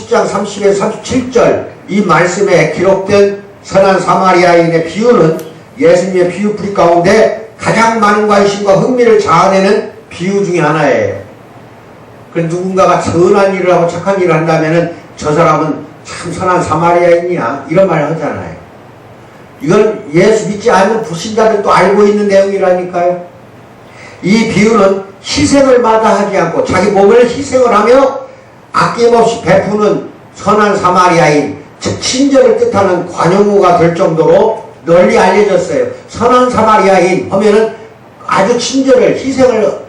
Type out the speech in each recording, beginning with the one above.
10장 30에서 37절 이 말씀에 기록된 선한 사마리아인의 비유는 예수님의 비유풀이 가운데 가장 많은 관심과 흥미를 자아내는 비유 중에 하나예요. 그 누군가가 선한 일을 하고 착한 일을 한다면은 저 사람은 참 선한 사마리아인이야 이런 말을 하잖아요. 이건 예수 믿지 않는 불신자들도 알고 있는 내용이라니까요. 이 비유는 희생을 마다하지 않고 자기 몸을 희생을 하며 아낌없이 베푸는 선한 사마리아인, 즉 친절을 뜻하는 관용어가 될 정도로 널리 알려졌어요. 선한 사마리아인 하면은 아주 친절을 희생을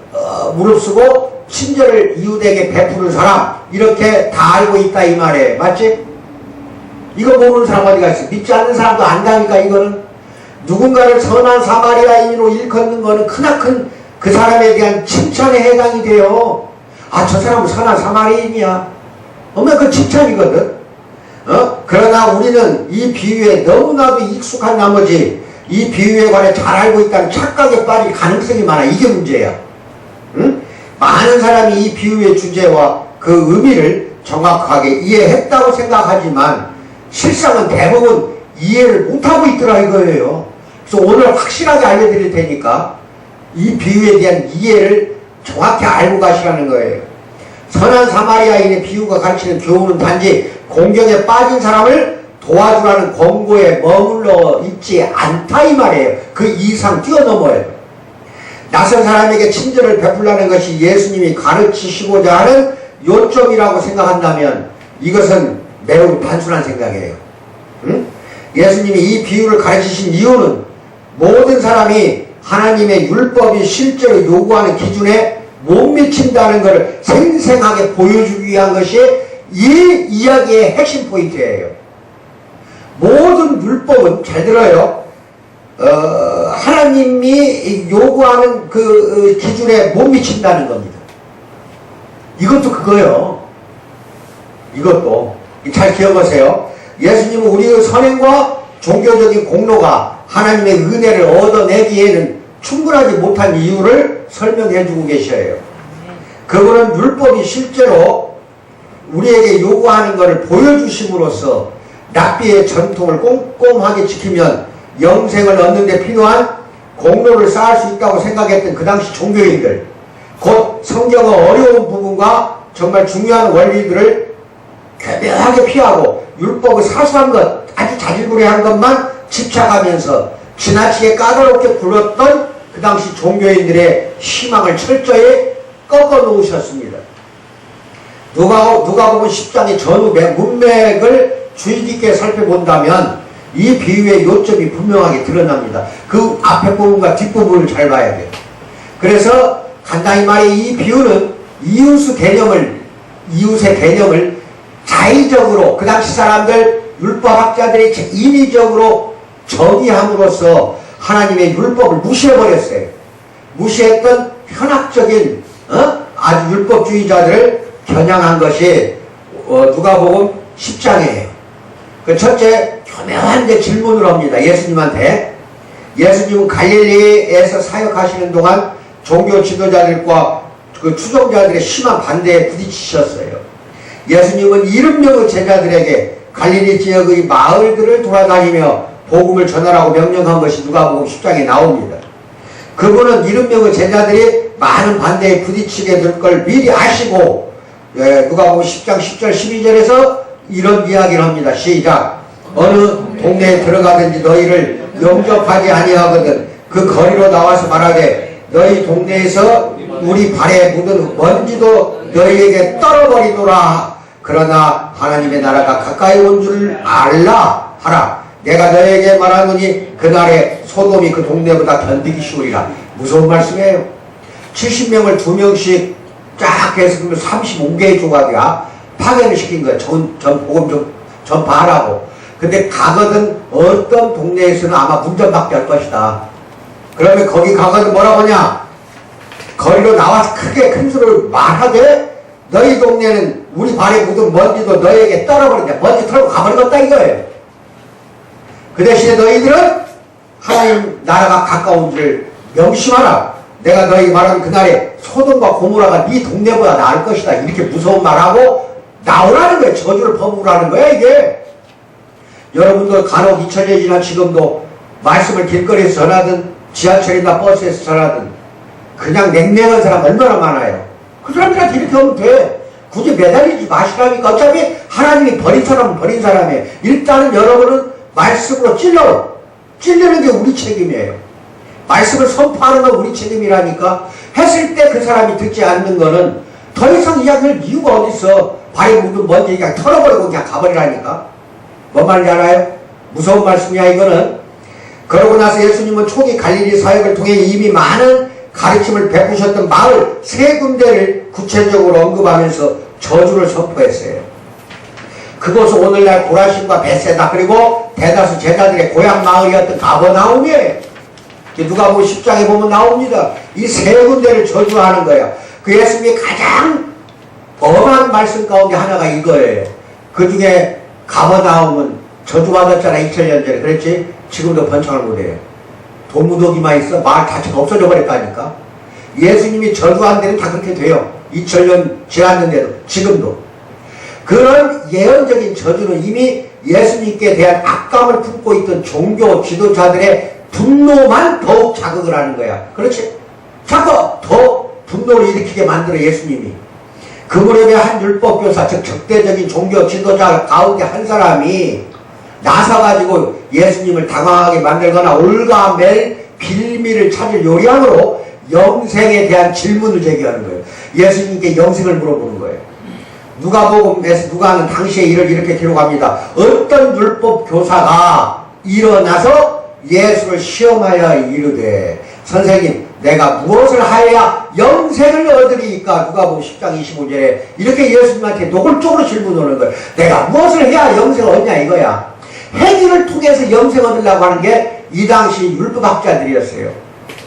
무릅쓰고 친절을 이웃에게 베푸는 사람 이렇게 다 알고 있다 이 말이에요. 맞지? 이거 모르는 사람 어디가 있어? 믿지 않는 사람도 안다니까. 이거는 누군가를 선한 사마리아인으로 일컫는 거는 크나큰 그 사람에 대한 칭찬에 해당이 돼요. 아, 저 사람은 선한 사마리아인이야. 그러면 그 칭찬이거든. 그러나 우리는 이 비유에 너무나도 익숙한 나머지 이 비유에 관해 잘 알고 있다는 착각에 빠질 가능성이 많아. 이게 문제야. 응? 많은 사람이 이 비유의 주제와 그 의미를 정확하게 이해했다고 생각하지만 실상은 대부분 이해를 못하고 있더라 이거예요. 그래서 오늘 확실하게 알려드릴 테니까 이 비유에 대한 이해를 정확히 알고 가시라는 거예요. 선한 사마리아인의 비유가 가르치는 교훈은 단지 공경에 빠진 사람을 도와주라는 권고에 머물러 있지 않다 이 말이에요. 그 이상 뛰어넘어요. 낯선 사람에게 친절을 베풀라는 것이 예수님이 가르치시고자 하는 요점이라고 생각한다면 이것은 매우 단순한 생각이에요. 응? 예수님이 이 비유를 가르치신 이유는 모든 사람이 하나님의 율법이 실제로 요구하는 기준에 못 미친다는 것을 생생하게 보여주기 위한 것이 이 이야기의 핵심 포인트예요. 모든 율법은 잘 들어요. 하나님이 요구하는 그 기준에 못 미친다는 겁니다. 이것도 그거예요. 이것도 잘 기억하세요. 예수님은 우리의 선행과 종교적인 공로가 하나님의 은혜를 얻어내기에는 충분하지 못한 이유를 설명해 주고 계셔요. 그분은 율법이 실제로 우리에게 요구하는 것을 보여주심으로써 랍비의 전통을 꼼꼼하게 지키면 영생을 얻는 데 필요한 공로를 쌓을 수 있다고 생각했던 그 당시 종교인들, 곧 성경의 어려운 부분과 정말 중요한 원리들을 교묘하게 피하고 율법의 사소한 것, 아주 자질구레한 것만 집착하면서 지나치게 까다롭게 굴렀던 그 당시 종교인들의 희망을 철저히 꺾어 놓으셨습니다. 누가복음 10장의 전후 문맥을 주의 깊게 살펴본다면 이 비유의 요점이 분명하게 드러납니다. 그 앞에 부분과 뒷부분을 잘 봐야 돼요. 그래서 간단히 말해 이 비유는 이웃의 개념을 자의적으로 그 당시 사람들 율법학자들이 인위적으로 정의함으로써 하나님의 율법을 무시해버렸어요. 무시했던 현학적인 아주 율법주의자들을 겨냥한 것이 누가복음 10장이에요. 그 첫째 교묘한 질문을 합니다. 예수님한테. 예수님은 갈릴리에서 사역하시는 동안 종교 지도자들과 그 추종자들의 심한 반대에 부딪히셨어요. 예수님은 70명의 제자들에게 갈릴리 지역의 마을들을 돌아다니며 복음을 전하라고 명령한 것이 누가복음 10장에 나옵니다. 그분은 70명의 제자들이 많은 반대에 부딪히게 될 걸 미리 아시고 누가복음 10장 10절 12절에서 이런 이야기를 합니다. 시작. 어느 동네에 들어가든지 너희를 영접하지 아니하거든 그 거리로 나와서 말하되 너희 동네에서 우리 발에 묻은 먼지도 너희에게 떨어버리노라. 그러나 하나님의 나라가 가까이 온 줄 알라 하라. 내가 너희에게 말하노니 그날에 소돔이 그 동네보다 견디기 쉬우리라. 무서운 말씀이에요. 70명을 2명씩 쫙 해서 그러면 35개의 조각이야. 파괴를 시킨 거야. 복음 좀 전파하라고. 근데 가거든 어떤 동네에서는 아마 문전박대 할 것이다. 그러면 거기 가거든 뭐라고 하냐? 거리로 나와서 크게 큰 소리로 말하되 너희 동네는 우리 발에 묻은 먼지도 너희에게 떨어버린다. 먼지 털고 가버리겠다 이거예요. 그 대신에 너희들은 하나님 나라가 가까운 줄 명심하라. 내가 너희 말한 그날에 소돔과 고모라가 네 동네보다 나을 것이다. 이렇게 무서운 말하고 나오라는 거예요. 저주를 퍼부으라는 거야 이게. 여러분도 간혹 잊혀지지만 지금도 말씀을 길거리에서 전하든 지하철이나 버스에서 전하든 그냥 냉랭한 사람 얼마나 많아요. 그 사람들한테 이렇게 하면 돼. 굳이 매달리지 마시라니까. 어차피 하나님이 버린 사람은 버린 사람이에요. 일단은 여러분은 말씀으로 찔르는 게 우리 책임이에요. 말씀을 선포하는 건 우리 책임이라니까. 했을 때 그 사람이 듣지 않는 거는 더 이상 이야기할 이유가 어딨어. 발이 묻은 먼지 그냥 털어버리고 그냥 가버리라니까. 뭔 말인지 알아요? 무서운 말씀이야 이거는. 그러고 나서 예수님은 초기 갈릴리 사역을 통해 이미 많은 가르침을 베푸셨던 마을 3군데를 구체적으로 언급하면서 저주를 선포했어요. 그곳은 오늘날 고라신과 벳세다 그리고 대다수 제자들의 고향 마을이었던 가버나움이에요. 누가복음 10장에 보면 나옵니다. 이 3군데를 저주하는 거야. 그 예수님이 가장 엄한 말씀 가운데 하나가 이거예요. 그 중에 가버나움은 저주받았잖아 2000년 전에. 그렇지? 지금도 번창을 못해요. 도무더기만 있어 마을 자체가 없어져 버렸다니까. 예수님이 저주한 데는 다 그렇게 돼요. 2000년 지났는데도 지금도. 그런 예언적인 저주는 이미 예수님께 대한 악감을 품고 있던 종교 지도자들의 분노만 더욱 자극을 하는 거야. 그렇지? 자꾸 더 분노를 일으키게 만들어 예수님이. 그 무렵에 한 율법교사 즉 적대적인 종교 지도자 가운데 한 사람이 나서가지고 예수님을 당황하게 만들거나 올가맬 빌미를 찾을 요량으로 영생에 대한 질문을 제기하는 거예요. 예수님께 영생을 물어보는 거예요. 누가복음에서 누가는 당시의 일을 이렇게 기록합니다. 어떤 율법 교사가 일어나서 예수를 시험하여 이르되 선생님 내가 무엇을 하여야 영생을 얻으리이까. 누가복음 10장 25절에 이렇게 예수님한테 노골적으로 질문하는 거예요. 내가 무엇을 해야 영생을 얻냐 이거야. 행위를 통해서 영생 얻으려고 하는 게 이 당시 율법학자들이었어요.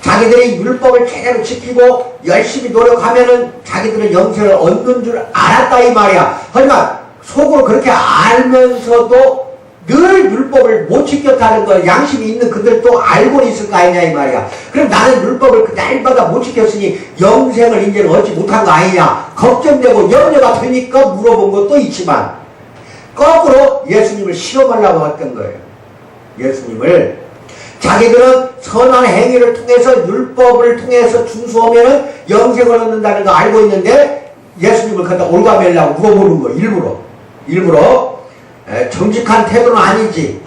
자기들이 율법을 제대로 지키고 열심히 노력하면은 자기들은 영생을 얻는 줄 알았다 이 말이야. 하지만 속으로 그렇게 알면서도 늘 율법을 못 지켰다는 걸 양심이 있는 그들도 알고 있을 거 아니냐 이 말이야. 그럼 나는 율법을 그 날마다 못 지켰으니 영생을 이제는 얻지 못한 거 아니냐 걱정되고 염려가 되니까 물어본 것도 있지만 거꾸로 예수님을 시험하려고 했던 거예요. 예수님을 자기들은 선한 행위를 통해서 율법을 통해서 준수하면 영생을 얻는다는 거 알고 있는데 예수님을 갖다 올가매려고 물어보는 거예요. 일부러 정직한 태도는 아니지.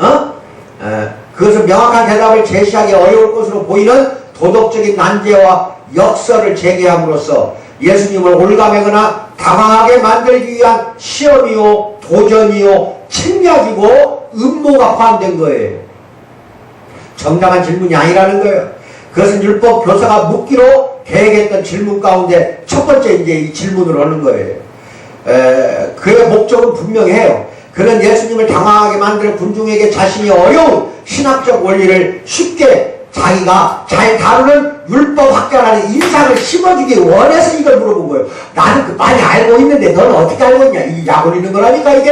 그것은 명확한 대답을 제시하기 어려울 것으로 보이는 도덕적인 난제와 역설을 제기함으로써 예수님을 올가매거나 당황하게 만들기 위한 시험이요 도전이요 침략이고 음모가 포함된 거예요. 정당한 질문이 아니라는 거예요. 그것은 율법 교사가 묻기로 계획했던 질문 가운데 첫 번째 이제 이 질문을 하는 거예요. 그의 목적은 분명해요. 그는 예수님을 당황하게 만들어 군중에게 자신이 어려운 신학적 원리를 쉽게 자기가 잘 다루는 율법학자라는 인상을 심어주기 원해서 이걸 물어본 거예요. 나는 그 많이 알고 있는데 너는 어떻게 알고 있냐. 이 약올리는 거라니까 이게.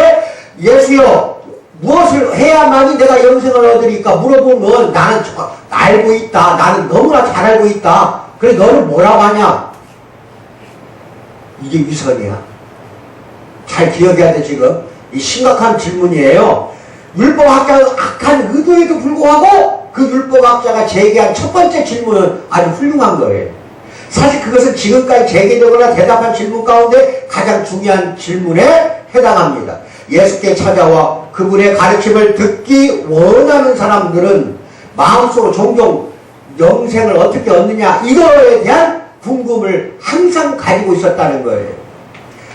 예수여 무엇을 해야만이 내가 영생을 얻으리까 물어보면 나는 알고 있다. 나는 너무나 잘 알고 있다. 그래 너는 뭐라고 하냐. 이게 위선이야. 잘 기억해야 돼 지금. 이 심각한 질문이에요. 율법학자의 악한 의도에도 불구하고 그 율법학자가 제기한 첫 번째 질문은 아주 훌륭한 거예요. 사실 그것은 지금까지 제기되거나 대답한 질문 가운데 가장 중요한 질문에 해당합니다. 예수께 찾아와 그분의 가르침을 듣기 원하는 사람들은 마음속으로 종종 영생을 어떻게 얻느냐 이거에 대한 궁금을 항상 가지고 있었다는 거예요.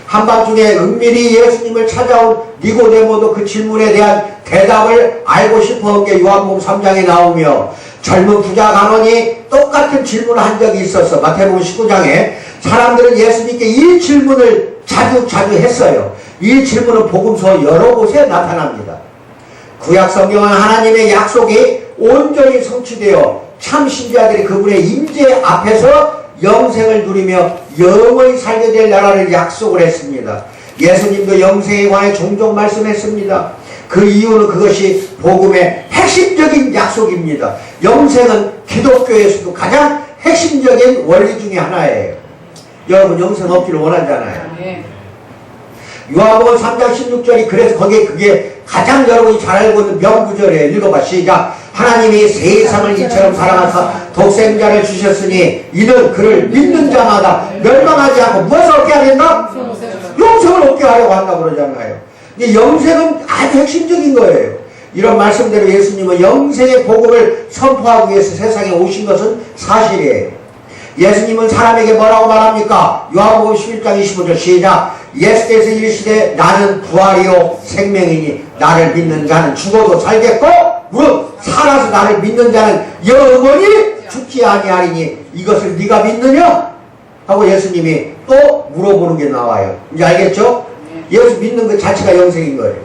한밤중에 은밀히 예수님을 찾아온 니고데모도 그 질문에 대한 대답을 알고 싶어한 게 요한복음 3장에 나오며 젊은 부자 간원이 똑같은 질문을 한 적이 있었어. 마태복음 19장에 사람들은 예수님께 이 질문을 자주 했어요. 이 질문은 복음서 여러 곳에 나타납니다. 구약 성경은 하나님의 약속이 온전히 성취되어 참 신자들이 그분의 임재 앞에서 영생을 누리며 영원히 살게 될 나라를 약속을 했습니다. 예수님도 영생에 관해 종종 말씀했습니다. 그 이유는 그것이 복음의 핵심적인 약속입니다. 영생은 기독교에서도 가장 핵심적인 원리 중에 하나예요. 여러분 영생 얻기를 원하잖아요. 요한복음 3장 16절이 그래서 거기에 그게 가장 여러분이 잘 알고 있는 명구절이에요. 읽어봐. 시작. 하나님이 세상을 이처럼 사랑하사 독생자를 주셨으니 이는 그를 믿는 자마다 멸망하지 않고 무엇을 얻게 하겠나? 영생을 얻게 하려고 한다고 그러잖아요. 이 영생은 아주 핵심적인 거예요. 이런 말씀대로 예수님은 영생의 복음을 선포하기 위해서 세상에 오신 것은 사실이에요. 예수님은 사람에게 뭐라고 말합니까? 요한복음 11장 25절 시작. 예수께서 이르시되 나는 부활이요 생명이니 나를 믿는 자는 죽어도 살겠고 무릇 살아서 나를 믿는 자는 영원히 죽지 아니하리니 이것을 네가 믿느냐? 하고 예수님이 또 물어보는 게 나와요. 이제 알겠죠? 예수 믿는 것 자체가 영생인 거예요.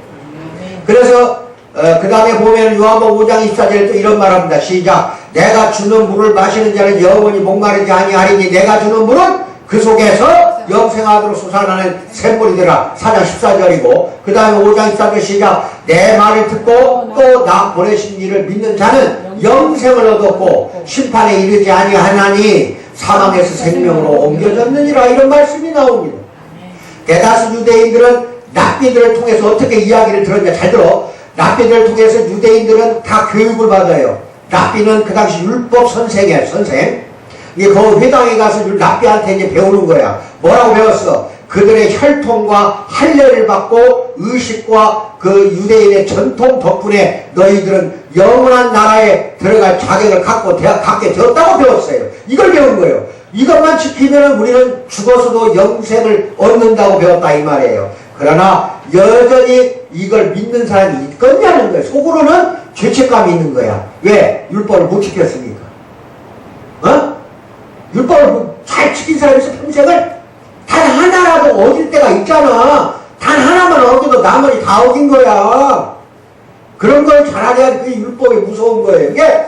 그래서 그 다음에 보면 요한복음 5장 24절에 또 이런 말합니다. 시작. 내가 주는 물을 마시는 자는 영원히 목마르지 아니하리니 내가 주는 물은 그 속에서 영생하도록 솟아나는 샘물이더라. 4장 14절이고 그 다음에 5장 24절 시작. 내 말을 듣고 또 나 보내신 이를 믿는 자는 영생을 얻었고 심판에 이르지 아니하나니 사망에서 생명으로 옮겨졌느니라. 이런 말씀이 나옵니다. 대다수 유대인들은 랍비들을 통해서 어떻게 이야기를 들었냐. 잘 들어. 랍비들을 통해서 유대인들은 다 교육을 받아요. 랍비는 그 당시 율법 선생이에요. 선생. 그 회당에 가서 랍비한테 이제 배우는 거야. 뭐라고 배웠어? 그들의 혈통과 할례를 받고 의식과 그 유대인의 전통 덕분에 너희들은 영원한 나라에 들어갈 자격을 갖게 되었다고 배웠어요. 이걸 배운 거예요. 이것만 지키면 우리는 죽어서도 영생을 얻는다고 배웠다 이 말이에요. 그러나 여전히 이걸 믿는 사람이 있겠냐는 거예요. 속으로는 죄책감이 있는 거야. 왜? 율법을 못 지켰으니까. 율법을 잘 지킨 사람이 있어 평생을? 단 하나라도 어길 때가 있잖아. 단 하나만 어겨도 나머지 다 어긴 거야. 그런 걸 잘 알아야 그게 율법이 무서운 거예요. 이게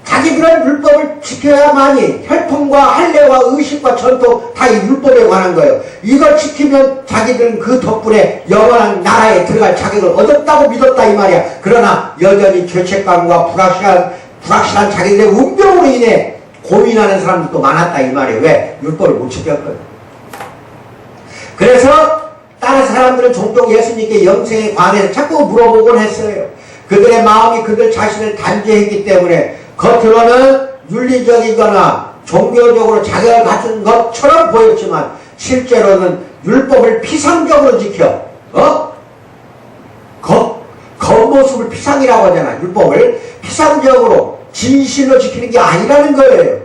자기들은 율법을 지켜야만이 혈통과 할례와 의식과 전통 다 이 율법에 관한 거예요. 이걸 지키면 자기들은 그 덕분에 영원한 나라에 들어갈 자격을 얻었다고 믿었다 이 말이야. 그러나 여전히 죄책감과 불확실한 자기들의 운명으로 인해 고민하는 사람들도 많았다 이 말이에요. 왜? 율법을 못 지켰거든. 그래서 다른 사람들은 종종 예수님께 영생에 관해서 자꾸 물어보곤 했어요. 그들의 마음이 그들 자신을 단죄했기 때문에 겉으로는 윤리적이거나 종교적으로 자격을 갖춘 것처럼 보였지만 실제로는 율법을 피상적으로 지켜 겉모습을 피상이라고 하잖아. 율법을 피상적으로 진실로 지키는 게 아니라는 거예요.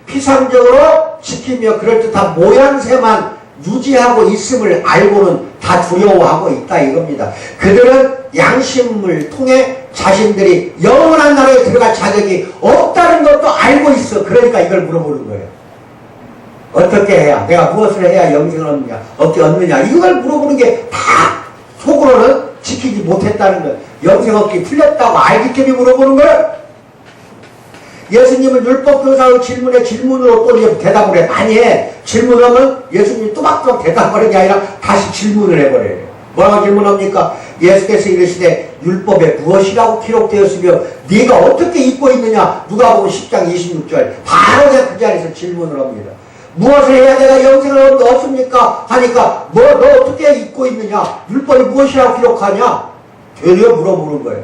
피상적으로 지키며 그럴듯한 모양새만 유지하고 있음을 알고는 다 두려워하고 있다 이겁니다. 그들은 양심을 통해 자신들이 영원한 나라에 들어갈 자격이 없다는 것도 알고 있어. 그러니까 이걸 물어보는 거예요. 어떻게 해야, 내가 무엇을 해야 영생을 얻느냐, 어떻게 얻느냐, 이걸 물어보는 게 다 속으로는 지키지 못했다는 거예요. 영생 얻기 틀렸다고 알기 때문에 물어보는 거예요. 예수님은 율법교사의 질문에 질문으로 또 이제 대답을 해. 많이 해. 질문하면 예수님이 또박또박 대답하는 게 아니라 다시 질문을 해버려요. 뭐라고 질문합니까? 예수께서 이르시되 율법에 무엇이라고 기록되었으며 네가 어떻게 잊고 있느냐? 누가복음 10장 26절. 바로 그 자리에서 질문을 합니다. 무엇을 해야 내가 영생을 얻습니까? 하니까 너 어떻게 잊고 있느냐? 율법이 무엇이라고 기록하냐? 되려 물어보는 거예요.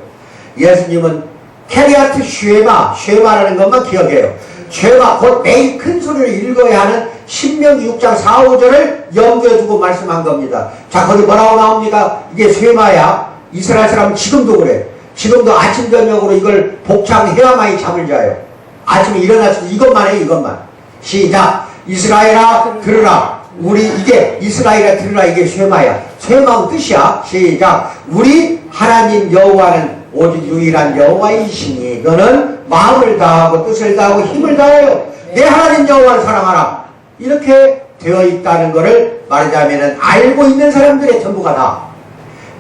예수님은 캐리아트 쉐마라는 것만 기억해요. 쉐마, 곧 매일 큰 소리를 읽어야 하는 신명기 6장 4, 5절을 염두에 두고 말씀한 겁니다. 자, 거기 뭐라고 나옵니까? 이게 쉐마야. 이스라엘 사람은 지금도 그래. 지금도 아침, 저녁으로 이걸 복창해야만이 잠을 자요. 아침에 일어나서 이것만 해, 이것만. 시작. 이스라엘아, 들으라. 이스라엘아, 들으라. 이게 쉐마야. 쉐마의 뜻이야. 시작. 우리 하나님 여호와는 오직 유일한 여호와이시니 너는 마음을 다하고 뜻을 다하고 힘을 다하여 내 하나님 여호와를 사랑하라. 이렇게 되어 있다는 것을 말하자면 알고 있는 사람들의 전부가 다.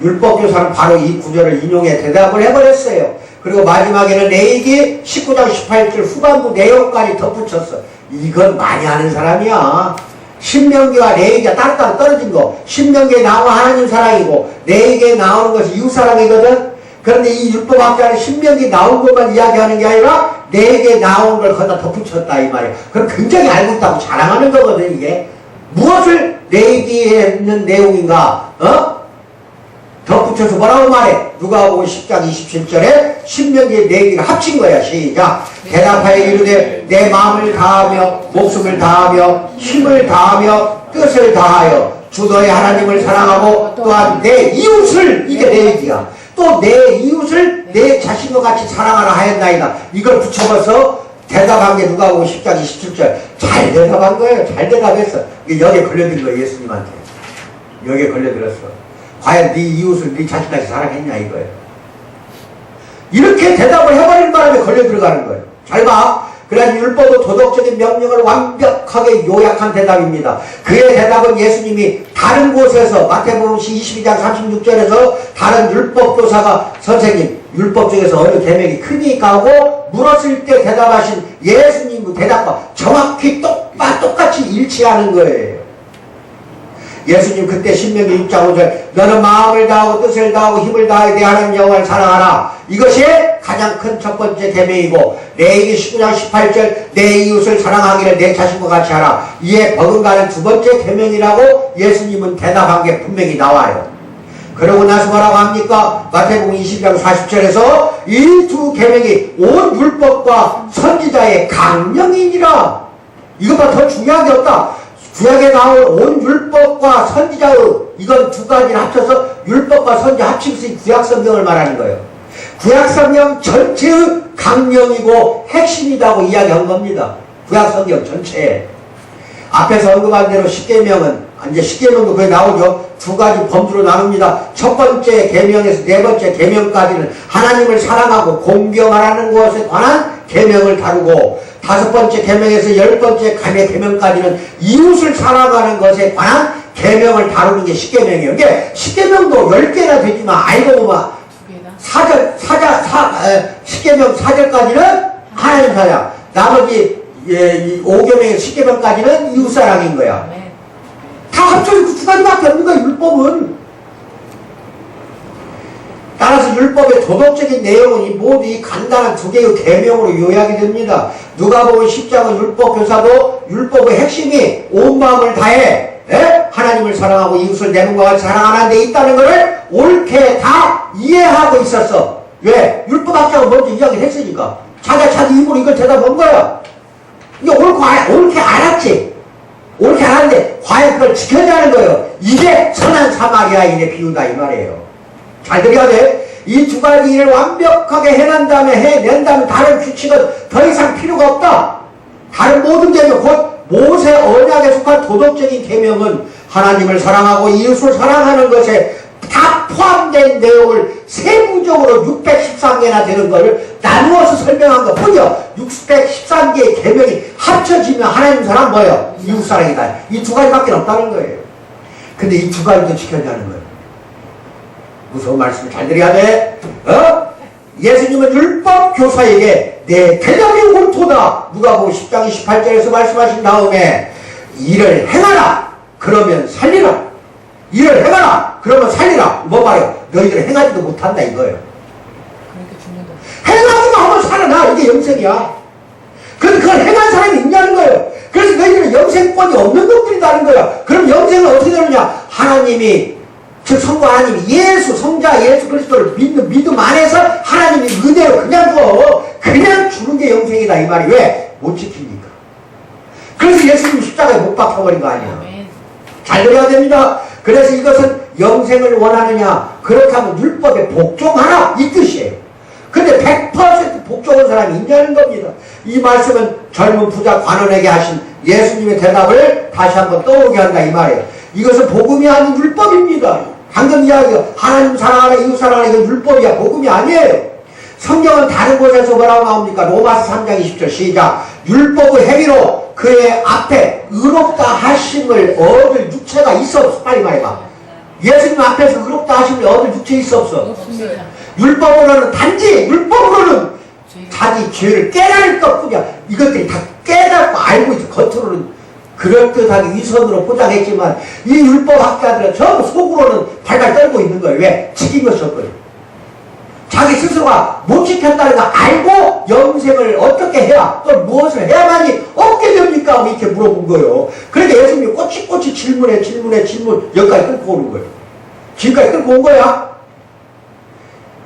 율법교사는 바로 이 구절을 인용해 대답을 해버렸어요. 그리고 마지막에는 레위기 19장 18절 후반부 내용까지 덧붙였어. 이건 많이 아는 사람이야. 신명기와 레위기가 따로따로 떨어진 거. 신명기에 나오는 하나님 사랑이고 레위기에 나오는 것이 이웃사랑이거든. 그런데 이 율법학자는 신명기 나온 것만 이야기하는 게 아니라 내게 나온 걸 거기다 덧붙였다 이 말이에요. 그럼 굉장히 알고 있다고 자랑하는 거거든 이게. 무엇을 얘기에 있는 내용인가? 덧붙여서 뭐라고 말해? 누가복음 10장 27절에 신명기의 내기를 합친 거야. 시작. 대답하여 이르되 내 마음을 다하며 목숨을 다하며 힘을 다하며 뜻을 다하여 주 너의 하나님을 사랑하고 또한 내 이웃을, 이게 내 얘기야. 또 내 이웃을 내 자신과 같이 사랑하라 하였나이다. 이걸 붙여봐서 대답한 게 누가복음 10장 27절. 잘 대답한 거예요. 잘 대답했어. 이게 여기에 걸려든 거예요. 예수님한테. 여기에 걸려들었어. 과연 네 이웃을 네 자신같이 사랑했냐 이거예요. 이렇게 대답을 해버린 바람에 걸려 들어가는 거예요. 잘 봐. 그러나 율법은 도덕적인 명령을 완벽하게 요약한 대답입니다. 그의 대답은 예수님이 다른 곳에서 마태복음 22장 36절에서 다른 율법교사가 선생님 율법 중에서 어느 계명이 크니까 하고 물었을 때 대답하신 예수님 대답과 정확히 똑같이 일치하는 거예요. 예수님 그때 신명기 6장 5절 너는 마음을 다하고 뜻을 다하고 힘을 다하여 내 하나님 여호와를 사랑하라. 이것이 가장 큰 첫 번째 계명이고 레위기 19장 18절 내 이웃을 사랑하기를 내 자신과 같이 하라. 이에 버금가는 두 번째 계명이라고 예수님은 대답한 게 분명히 나와요. 그러고 나서 뭐라고 합니까? 마태복음 20장 40절에서 이 두 계명이 온 율법과 선지자의 강령이니라. 이것보다 더 중요한 게 없다. 구약에 나온 온 율법과 선지자의 이건 두 가지를 합쳐서 율법과 선지 합치면서 구약 성경을 말하는 거예요. 구약 성경 전체의 강령이고 핵심이라고 이야기한 겁니다. 구약 성경 전체에. 앞에서 언급한 대로 십계명은 이제 십계명도 거기 나오죠. 두 가지 범주로 나눕니다. 첫 번째 계명에서 네 번째 계명까지는 하나님을 사랑하고 공경하라는 것에 관한 계명을 다루고 다섯 번째 계명에서 열 번째 계명까지는 이웃을 사랑하는 것에 관한 계명을 다루는 게 십계명이에요. 이게 십계명도 10개나 되지만 알고 보면 십계명 4절까지는 하나님 사랑, 나머지 5계명의 십계명까지는 이웃사랑인 거야. 다 합쳐서 그 두 가지밖에 없는 거야, 율법은. 따라서 율법의 도덕적인 내용은 모두 이 간단한 두 개의 계명으로 요약이 됩니다. 누가복음 10장은 율법교사도 율법의 핵심이 온 마음을 다해 하나님을 사랑하고 이웃을 내 몸과 같이 사랑하는 데 있다는 것을 옳게 다 이해하고 있었어. 왜? 율법학자가 먼저 이야기를 했으니까. 자기 입으로 이걸 대답한 거야. 이게 옳게 알았지. 옳게 알았는데 과연 그걸 지켜내는 거예요. 이게 선한 사마리아인의 비유다 이 말이에요. 잘 들어야 돼. 이 두 가지 일을 완벽하게 해낸다면 다른 규칙은 더 이상 필요가 없다. 다른 모든 계명, 곧 모세 언약에 속한 도덕적인 계명은 하나님을 사랑하고 이웃을 사랑하는 것에 다 포함된 내용을 세부적으로 613개나 되는 것을 나누어서 설명한 거 보죠. 613개의 계명이 합쳐지면 하나님 사랑 뭐예요? 이웃 사랑이다. 이 두 가지밖에 없다는 거예요. 근데 이 두 가지도 지켜내는 거예요. 무서운 말씀을 잘 들어야 돼. 예수님은 율법 교사에게 내 대답이 옳도다. 누가복음 10장 28절에서 말씀하신 다음에 일을 행하라. 그러면 살리라. 일을 행하라. 그러면 살리라. 뭐 말이야? 너희들은 행하지도 못한다 이거예요. 행하기만 하면 살아나. 이게 영생이야. 그런데 그걸 행한 사람이 있냐는 거예요. 그래서 너희들은 영생권이 없는 놈들이다는 거야. 그럼 영생은 어떻게 되느냐? 하나님이 즉 성부 하나님이 예수 성자 예수 그리스도를 믿는 믿음 안에서 하나님이 은혜로 그냥 주는 게 영생이다 이 말이. 왜? 못 지키니까. 그래서 예수님이 십자가에 못 박혀버린 거 아니야. 잘 들어야 됩니다. 그래서 이것은 영생을 원하느냐? 그렇다면 율법에 복종하라 이 뜻이에요. 근데 100% 복종한 사람이 있냐는 겁니다. 이 말씀은 젊은 부자 관원에게 하신 예수님의 대답을 다시 한번 떠오르게 한다 이 말이에요. 이것은 복음이 아닌 율법입니다. 방금 이야기가 하나님 사랑하라 이웃 사랑하라 이건 율법이야. 복음이 아니에요. 성경은 다른 곳에서 뭐라고 나옵니까? 로마서 3장 20절 시작. 율법의 행위로 그의 앞에 의롭다 하심을 얻을 육체가 있어 없어? 빨리 말해봐. 예수님 앞에서 의롭다 하심을 얻을 육체 있어 없어? 없습니다. 율법으로는 단지 율법으로는 자기 죄를 깨달을 것뿐이야. 이것들이 다 깨닫고 알고 있어. 겉으로는 그럴듯하게 위선으로 포장했지만 이 율법학자들은 전부 속으로는 발발 떨고 있는 거예요. 왜? 책임이 없었거든요. 자기 스스로가 못 지켰다는 걸 알고 영생을 어떻게 해야, 또 무엇을 해야만이 얻게 됩니까? 이렇게 물어본 거예요. 그러니까 예수님이 꼬치꼬치 질문, 여기까지 끌고 오는 거예요. 지금까지 끌고 온 거야.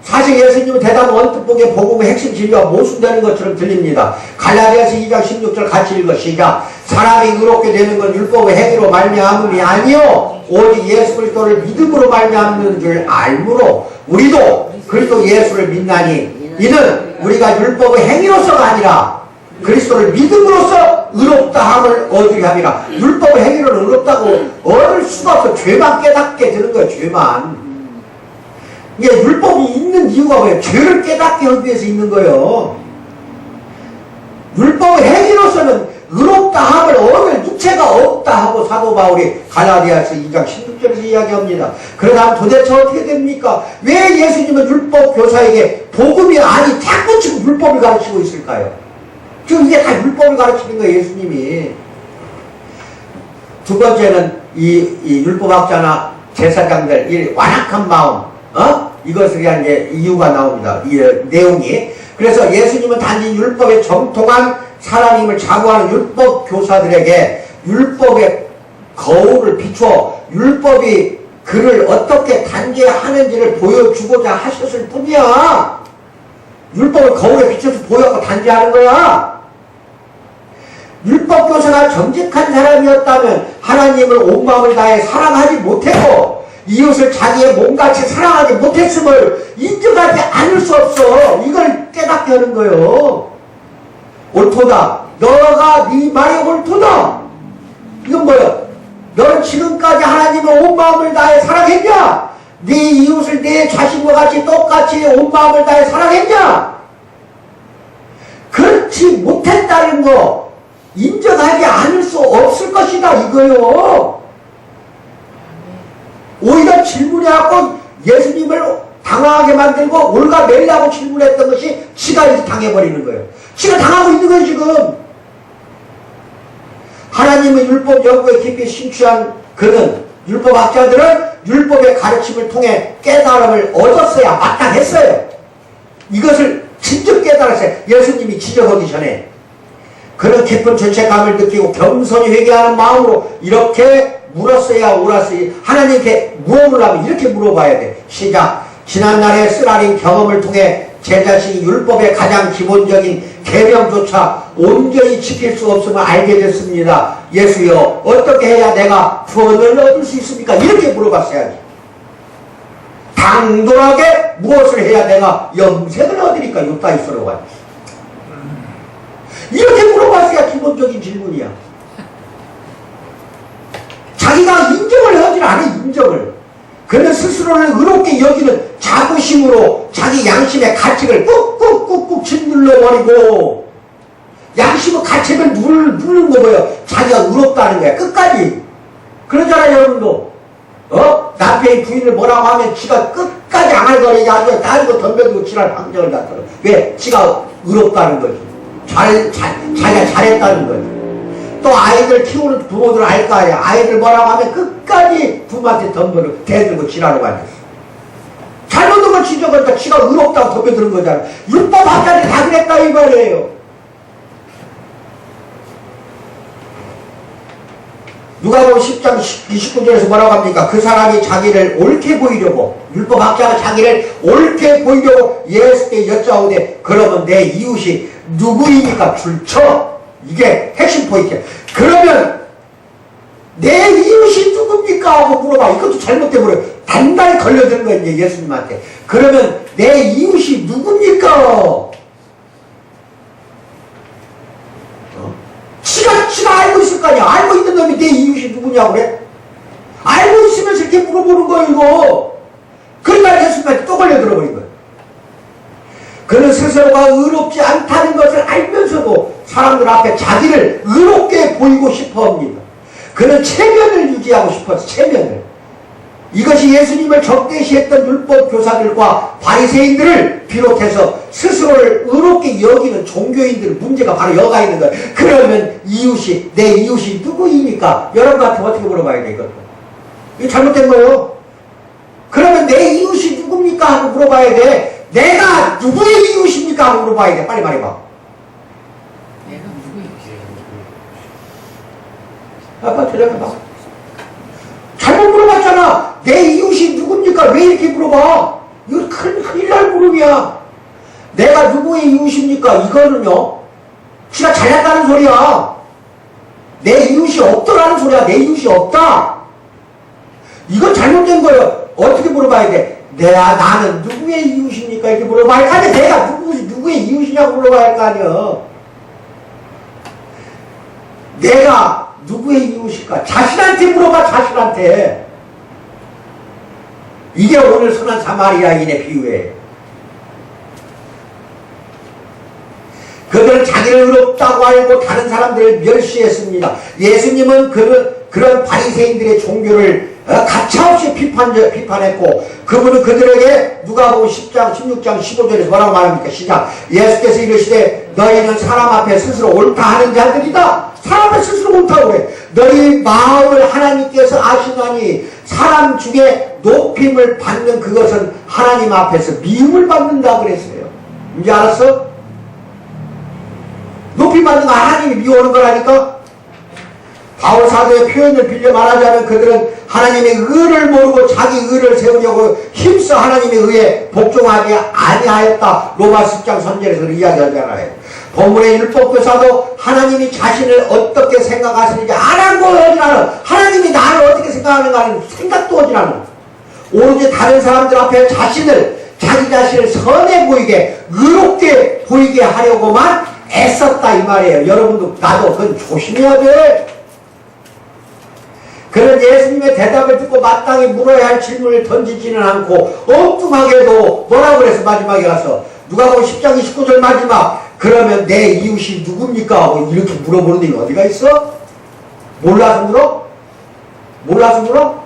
사실 예수님은 대답은 언뜻 보기에 복음의 핵심 진리가 모순되는 것처럼 들립니다. 갈라디아서 2장 16절 같이 읽어 시작. 사람이 의롭게 되는 건 율법의 행위로 말미암음이 아니요 오직 예수 그리스도를 믿음으로 말미암는 줄 알므로 우리도 그리스도 예수를 믿나니 이는 우리가 율법의 행위로서가 아니라 그리스도를 믿음으로써 의롭다함을 얻으려 함이라. 율법의 행위로는 의롭다고 얻을 수가 없어. 죄만 깨닫게 되는 거예요. 죄만. 이게 율법이 있는 이유가 뭐예요? 죄를 깨닫게 하기 위해서 있는 거예요. 율법의 행위로서는 의롭다함을 얻을 육체가 없다 하고 사도 바울이 갈라디아서 2장 16절에서 이야기합니다. 그러다 도대체 어떻게 됩니까? 왜 예수님은 율법 교사에게 복음이 아니 자꾸 지금 율법을 가르치고 있을까요? 지금 이게 다 율법을 가르치는 거예요. 예수님이. 두 번째는 이 율법학자나 제사장들 이 완악한 마음, 이것을 위한 이제 이유가 나옵니다. 이 내용이. 그래서 예수님은 단지 율법에 정통한 사람임을 자부하는 율법 교사들에게 율법의 거울을 비추어 율법이 그를 어떻게 단죄하는지를 보여주고자 하셨을 뿐이야. 율법을 거울에 비춰서 보여서 단죄하는 거야. 율법 교사가 정직한 사람이었다면 하나님을 온 마음을 다해 사랑하지 못했고 이웃을 자기의 몸같이 사랑하지 못했음을 인정하지 않을 수 없어. 이걸 깨닫게 하는 거예요. 옳도다. 너가 네 말이 옳도다. 이건 뭐야? 너는 지금까지 하나님을 온 마음을 다해 사랑했냐? 네 이웃을 내 자신과 같이 똑같이 온 마음을 다해 사랑했냐? 그렇지 못했다는 거 인정하지 않을 수 없을 것이다 이거요. 오히려 질문해갖고 예수님을 당황하게 만들고 올가매려고 질문했던 것이 지가 이렇게 당해버리는 거예요. 지가 당하고 있는 거예요 지금. 하나님의 율법 연구에 깊이 심취한 그는, 율법학자들은 율법의 가르침을 통해 깨달음을 얻었어야 마땅했어요. 이것을 직접 깨달았어요. 예수님이 지적하기 전에. 그는 깊은 죄책감을 느끼고 겸손히 회개하는 마음으로 이렇게 물었어야 옳았어요. 하나님께 무엇을 하면 이렇게 물어봐야 돼. 시작. 지난날의 쓰라린 경험을 통해 제 자신이 율법의 가장 기본적인 계명조차 온전히 지킬 수 없음을 알게 됐습니다. 예수여, 어떻게 해야 내가 구원을 얻을 수 있습니까? 이렇게 물어봤어야지. 당돌하게 무엇을 해야 내가 영생을 얻으니까 6다이스로 왔지. 이렇게 물어봤어야 기본적인 질문이야. 자기가 인정을 하지 않아. 인정을. 그는 스스로를 의롭게 여기는 자부심으로 자기 양심의 가책을 꾹꾹꾹꾹 짓눌러버리고, 양심의 가책을 누르는 거 뭐예요? 자기가 의롭다는 거야. 끝까지. 그러잖아요 여러분도. 남편이 부인을 뭐라고 하면 지가 끝까지 앙알거리게 하고 다리고 덤벼들고 지랄 방정을 갖더라. 왜? 지가 의롭다는 거지. 자기가 잘했다는 거지. 또 아이들 키우는 부모들 알 거 아니야. 아이들 뭐라고 하면 끝까지 부모한테 덤벼들고 대들고 지랄하고 앉았어. 잘못한 걸 지적하니까 지가 의롭다고 덤벼드는 거잖아. 율법 학자들이 다 그랬다 이 말이에요. 누가복음 10장 29절에서 뭐라고 합니까? 그 사람이 자기를 옳게 보이려고, 율법학자가 자기를 옳게 보이려고 예수께 여짜오되 그러면 내 이웃이 누구이니까 줄쳐? 이게 핵심 포인트야. 그러면 내 이웃이 누굽니까? 하고 물어봐. 이것도 잘못돼버려요. 단단히 걸려드는 거야 이제 예수님한테. 그러면 내 이웃이 누굽니까? 지가 알고 있을 거 아니야. 알고 있는 놈이 내 이웃이 누구냐고 그래? 알고 있으면서 이렇게 물어보는 거예요 이거. 그러니까 예수님한테 또 걸려들어버린 거예요. 그는 스스로가 의롭지 않다는 것을 알면서도 사람들 앞에 자기를 의롭게 보이고 싶어 합니다. 그는 체면을 유지하고 싶어서 체면을. 이것이 예수님을 적대시했던 율법 교사들과 바리새인들을 비롯해서 스스로를 의롭게 여기는 종교인들 문제가 바로 여가 있는 거예요. 그러면 이웃이, 내 이웃이 누구입니까? 여러분한테 어떻게 물어봐야 돼 이것도. 이거 잘못된 거예요. 그러면 내 이웃이 누굽니까? 하고 물어봐야 돼. 내가 누구의 이웃입니까? 하고 물어봐야 돼. 빨리 말해봐. 내가 누구야? 아빠 대답해봐. 잘못 물어봤잖아. 내 이웃이 누굽니까? 왜 이렇게 물어봐? 이거 큰일 날 물음이야. 내가 누구의 이웃입니까? 이거는요, 지가 잘났다는 소리야. 내 이웃이 없더라는 소리야. 내 이웃이 없다. 이건 잘못된 거예요. 어떻게 물어봐야 돼? 나는 누구의 이웃입니까? 이렇게 물어봐야 할 거 아니야. 내가 누구의 이웃이냐고 물어봐야 할 거 아니야. 내가 누구의 이웃일까? 자신한테 물어봐, 자신한테. 이게 오늘 선한 사마리아인의 비유예요. 그들은 자기를 의롭다고 알고 다른 사람들을 멸시했습니다. 예수님은 그런 바리새인들의 종교를 가차없이 비판했고, 그분은 그들에게 누가복음 10장, 16장, 15절에서 뭐라고 말합니까? 시작. 예수께서 이르시되 너희는 사람 앞에 스스로 옳다 하는 자들이다. 사람 앞에 스스로 옳다고 그래. 너희 마음을 하나님께서 아시나니 사람 중에 높임을 받는 그것은 하나님 앞에서 미움을 받는다 그랬어요. 이제 알았어? 높임 받는 거 하나님이 미워하는 거라니까? 바울 사도의 표현을 빌려 말하자면 그들은 하나님의 의를 모르고 자기 의를 세우려고 힘써 하나님의 의에 복종하지 아니하였다. 로마서 10장 3절에서 이야기하잖아요. 본문의 율법교사도 하나님이 자신을 어떻게 생각하시는지 알고 하지 않은, 하나님이 나를 어떻게 생각하는가는 생각도 하지 않은, 오로지 다른 사람들 앞에 자기 자신을 선해 보이게, 의롭게 보이게 하려고만 애썼다 이 말이에요. 여러분도 나도 그건 조심해야 돼. 그는 예수님의 대답을 듣고 마땅히 물어야 할 질문을 던지지는 않고 엉뚱하게도 뭐라고 그래서 마지막에 가서 누가복음 10장 29절 마지막, 그러면 내 이웃이 누굽니까? 하고 이렇게 물어보는 데 어디가 있어? 몰라서 물어? 몰라서 물어?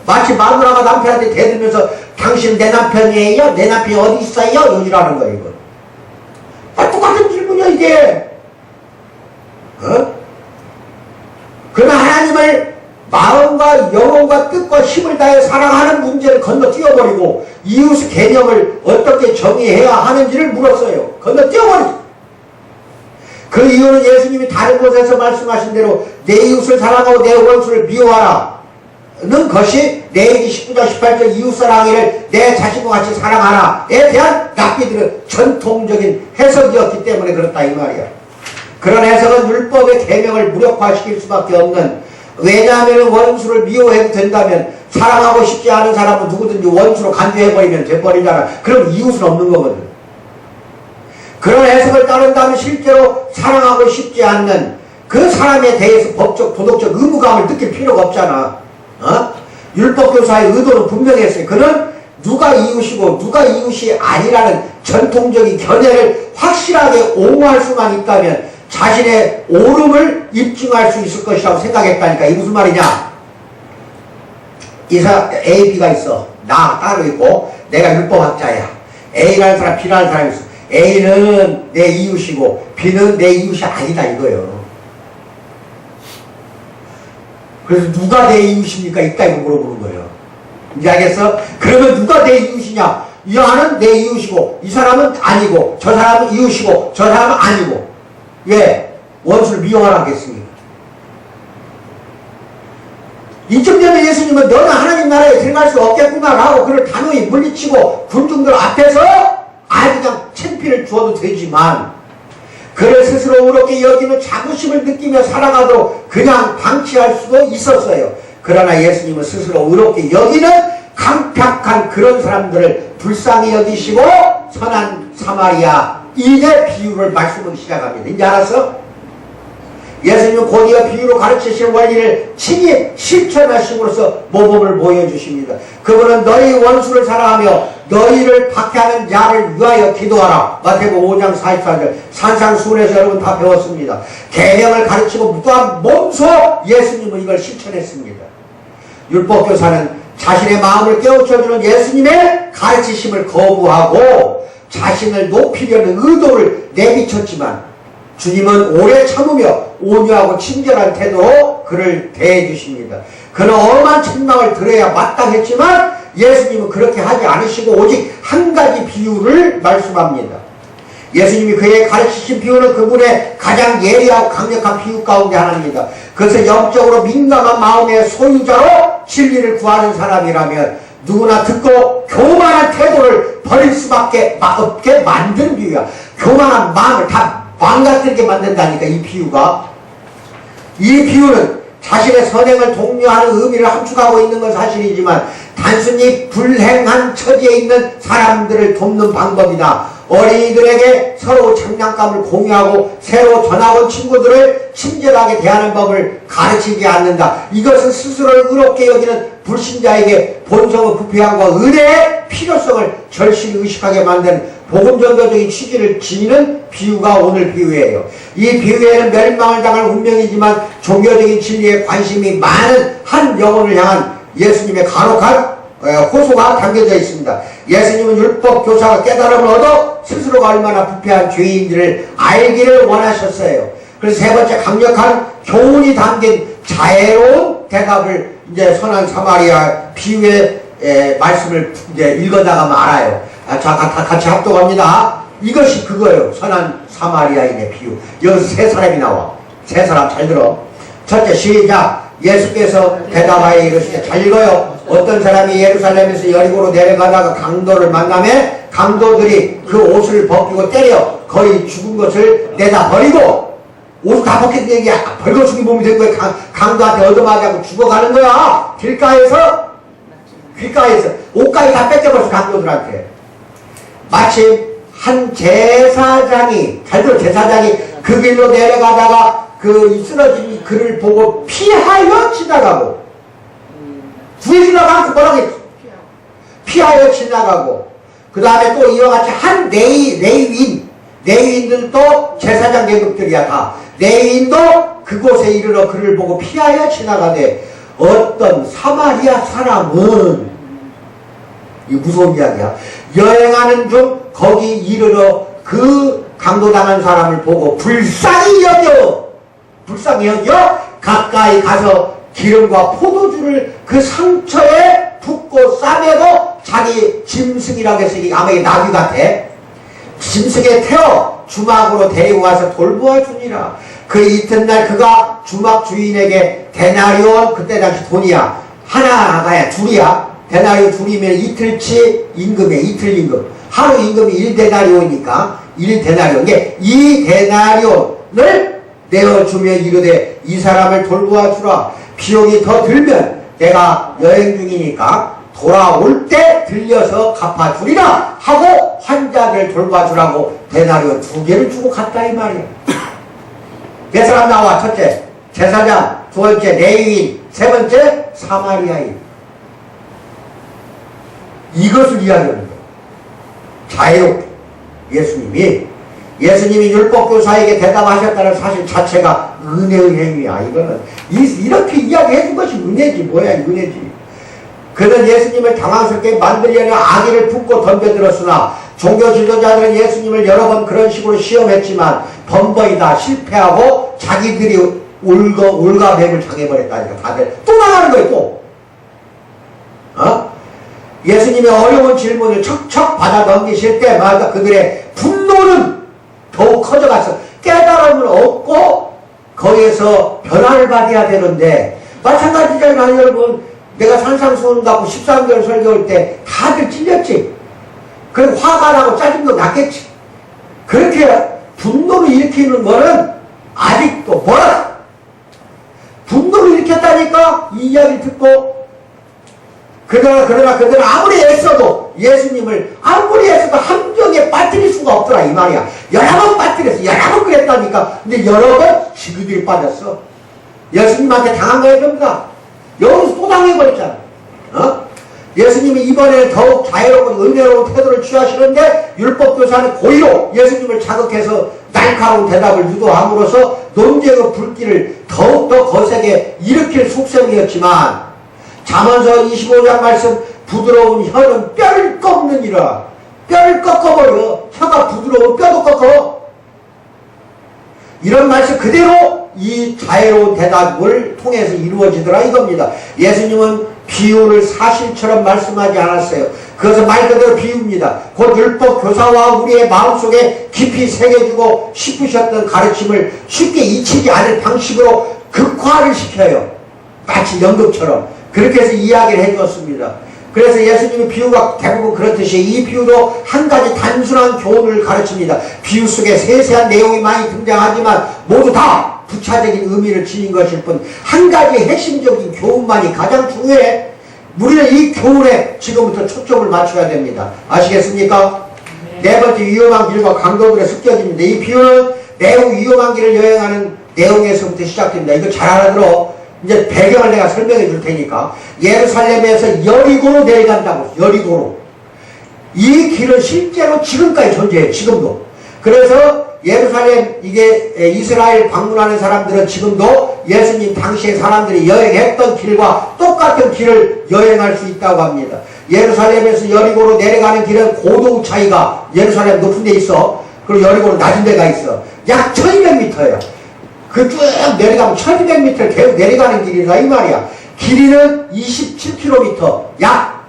마치 마누라가 남편한테 대들면서 당신 내 남편이에요? 내 남편이 어디 있어요? 이러라는 거야 이거. 똑같은 질문이야 이게. 그러나 하나님을 마음과 영혼과 뜻과 힘을 다해 사랑하는 문제를 건너뛰어버리고 이웃의 개념을 어떻게 정의해야 하는지를 물었어요. 건너뛰어버리죠. 그 이유는 예수님이 다른 곳에서 말씀하신 대로 내 이웃을 사랑하고 내 원수를 미워하라 는 것이 레위기 19장 18절 이웃사랑을 내 자신과 같이 사랑하라에 대한 랍비들의 전통적인 해석이었기 때문에 그렇다 이 말이야. 그런 해석은 율법의 계명을 무력화시킬 수밖에 없는, 왜냐하면 원수를 미워해도 된다면 사랑하고 싶지 않은 사람은 누구든지 원수로 간주해버리면 돼버리잖아. 그럼 이웃은 없는 거거든. 그런 해석을 따른다면 실제로 사랑하고 싶지 않는 그 사람에 대해서 법적 도덕적 의무감을 느낄 필요가 없잖아. 율법교사의 의도는 분명했어요. 그는 누가 이웃이고 누가 이웃이 아니라는 전통적인 견해를 확실하게 옹호할 수만 있다면 자신의 옳음을 입증할 수 있을 것이라고 생각했다니까. 이게 무슨 말이냐? A, B가 있어. 나 따로 있고 내가 율법학자야. A라는 사람, B라는 사람이 있어. A는 내 이웃이고 B는 내 이웃이 아니다 이거예요. 그래서 누가 내 이웃입니까? 이따 이거 물어보는 거예요. 이제 알겠어? 그러면 누가 내 이웃이냐? 이 사람은 내 이웃이고 이 사람은 아니고 저 사람은 이웃이고 저 사람은 아니고. 왜? 원수를 미워하겠습니까? 이쯤 되면 예수님은 너는 하나님 나라에 들어갈 수 없겠구나 라고 그를 단호히 물리치고 군중들 앞에서 그냥 창피를 주어도 되지만 그를 스스로 의롭게 여기는 자부심을 느끼며 살아가도록 그냥 방치할 수도 있었어요. 그러나 예수님은 스스로 의롭게 여기는 강팍한 그런 사람들을 불쌍히 여기시고 선한 사마리아인의 비유를 말씀을 시작합니다. 이제 알았어? 예수님은 곧이어 비유로 가르치신 원리를 친히 실천하심으로써 모범을 보여주십니다. 그분은 너희 원수를 사랑하며 너희를 박해하는 자를 위하여 기도하라. 마태복음 5장 44절 산상수훈에서 여러분 다 배웠습니다. 계명을 가르치고 또한 몸소 예수님은 이걸 실천했습니다. 율법교사는 자신의 마음을 깨우쳐주는 예수님의 가르치심을 거부하고 자신을 높이려는 의도를 내비쳤지만 주님은 오래 참으며 온유하고 친절한 태도로 그를 대해주십니다. 그는 엄한 책망을 들어야 마땅했지만 예수님은 그렇게 하지 않으시고 오직 한 가지 비유를 말씀합니다. 예수님이 그의 가르치신 비유는 그분의 가장 예리하고 강력한 비유 가운데 하나입니다. 그것은 영적으로 민감한 마음의 소유자로 진리를 구하는 사람이라면 누구나 듣고 교만한 태도를 버릴 수밖에 없게 만든 비유야. 교만한 마음을 다 망가뜨리게 만든다니까, 이 비유가. 이 비유는 자신의 선행을 독려하는 의미를 함축하고 있는 건 사실이지만 단순히 불행한 처지에 있는 사람들을 돕는 방법이나 어린이들에게 서로 장난감을 공유하고 새로 전학 온 친구들을 친절하게 대하는 법을 가르치지 않는다. 이것은 스스로를 의롭게 여기는 불신자에게 본성의 부패함과 은혜의 필요성을 절실히 의식하게 만든 복음전도적인 취지를 지니는 비유가 오늘 비유예요. 이 비유에는 멸망을 당할 운명이지만 종교적인 진리에 관심이 많은 한 영혼을 향한 예수님의 간혹한 호소가 담겨져 있습니다. 예수님은 율법 교사가 깨달음을 얻어 스스로가 얼마나 부패한 죄인들을 알기를 원하셨어요. 그래서 세 번째 강력한 교훈이 담긴 자애로운 대답을 이제 선한 사마리아 비유의 말씀을 이제 읽어나가면 알아요. 자, 같이 합독합니다. 이것이 그거예요. 선한 사마리아인의 비유. 여기서 세 사람이 나와. 세 사람 잘 들어. 첫째, 시작. 예수께서 대답하여 이르시되, 잘 읽어요. 어떤 사람이 예루살렘에서 여리고로 내려가다가 강도를 만나매 강도들이 그 옷을 벗기고 때려 거의 죽은 것을 내다 버리고, 옷을 다 벗겼던 얘기야. 벌거 죽이 몸이 된 거야. 강도한테 얻어맞아고 죽어가는 거야. 길가에서 옷까지 다 뺏겨버렸어, 강도들한테. 마침 한 제사장이, 잘 들어, 제사장이 그 길로 내려가다가 그 쓰러진 그를 보고 피하여 지나가고, 뒤에 지나가고 뭐라고 했지? 피하여 지나가고, 그 다음에 또 이와 같이 한 레위인들도 제사장 계급들이야, 다. 레위인도 그곳에 이르러 그를 보고 피하여 지나가되, 어떤 사마리아 사람은, 이 무서운 이야기야. 여행하는 중 거기 이르러 그 강도당한 사람을 보고 불쌍히 여겨 가까이 가서 기름과 포도주를 그 상처에 붓고 싸매고 자기 짐승이라고 해서 아마 이게 나귀 같아. 짐승에 태워 주막으로 데리고 가서 돌보아 주니라. 그 이튿날 그가 주막 주인에게 데나리온, 그때 당시 돈이야. 하나가야 둘이야. 데나리온 둘이면 이틀치 임금이야. 이틀 임금. 하루 임금이 1데나리온이니까 1데나리온. 이게 2데나리온을 내어주며 이르되, 이 사람을 돌보아 주라. 비용이 더 들면 내가 여행 중이니까 돌아올 때 들려서 갚아주리라 하고 환자를 돌봐주라고 데나리온 2개를 주고 갔다, 이 말이야. 몇 사람 나와? 첫째 제사장, 두 번째 레위인, 세 번째 사마리아인. 이것을 이야기하는 거예요. 자유롭게 예수님이 율법교사에게 대답하셨다는 사실 자체가 은혜의 행위야. 이거는 이렇게 이야기해준 것이 은혜지. 뭐야, 은혜지. 그는 예수님을 당황스럽게 만들려는 악의를 품고 덤벼들었으나 종교 지도자들은 예수님을 여러 번 그런 식으로 시험했지만 번번이 다 실패하고 자기들이 올가매를 당해버렸다니까. 다들 또 나가는 거예요. 또 예수님의 어려운 질문을 척척 받아 넘기실 때마다 그들의 분노는 더욱 커져가서 깨달음을 얻고 거기에서 변화를 받아야 되는데, 마찬가지잖아요, 여러분. 내가 산상수훈 갖고 13개월 설교할 때 다들 찔렸지. 그럼 화가 나고 짜증도 났겠지. 그렇게 분노를 일으키는 거는 아직도 뭐라? 분노를 일으켰다니까? 이 이야기를 듣고. 그러나 그들은 아무리 애써도 예수님을 함정에 빠뜨릴 수가 없더라, 이 말이야. 여러 번 빠뜨렸어. 여러 번 그랬다니까. 근데 여러 번 지그들이 빠졌어. 예수님한테 당한 거야, 전부 다. 여기서 또 당해버렸잖아. 예수님이 이번에는 더욱 자유롭고 은혜로운 태도를 취하시는데 율법교사는 고의로 예수님을 자극해서 날카로운 대답을 유도함으로써 논쟁의 불길을 더욱더 거세게 일으킬 속셈이었지만, 잠언서 25장 말씀, 부드러운 혀는 뼈를 꺾느니라. 뼈를 꺾어버려. 혀가 부드러워 뼈도 꺾어. 이런 말씀 그대로 이 자애로운 대답을 통해서 이루어지더라 이겁니다. 예수님은 비유를 사실처럼 말씀하지 않았어요. 그것은 말 그대로 비유입니다. 곧 율법 교사와 우리의 마음속에 깊이 새겨주고 싶으셨던 가르침을 쉽게 잊히지 않을 방식으로 극화를 시켜요. 마치 연극처럼 그렇게 해서 이야기를 해주었습니다. 그래서 예수님의 비유가 대부분 그렇듯이 이 비유도 한 가지 단순한 교훈을 가르칩니다. 비유 속에 세세한 내용이 많이 등장하지만 모두 다 부차적인 의미를 지닌 것일 뿐 한 가지 핵심적인 교훈만이 가장 중요해. 우리는 이 교훈에 지금부터 초점을 맞춰야 됩니다. 아시겠습니까? 네 번째, 위험한 길과 강도들의 습격입니다. 이 비유는 매우 위험한 길을 여행하는 내용에서부터 시작됩니다. 이거 잘 알아들어. 이제 배경을 내가 설명해 줄 테니까. 예루살렘에서 여리고로 내려간다고. 여리고로. 이 길은 실제로 지금까지 존재해요. 지금도. 그래서 예루살렘, 이게 이스라엘 방문하는 사람들은 지금도 예수님 당시에 사람들이 여행했던 길과 똑같은 길을 여행할 수 있다고 합니다. 예루살렘에서 여리고로 내려가는 길은 고도 차이가 예루살렘 높은 데 있어. 그리고 여리고로 낮은 데가 있어. 약 1200m예요. 그 쭉 내려가면 1200m를 계속 내려가는 길이라 이 말이야. 길이는 27km, 약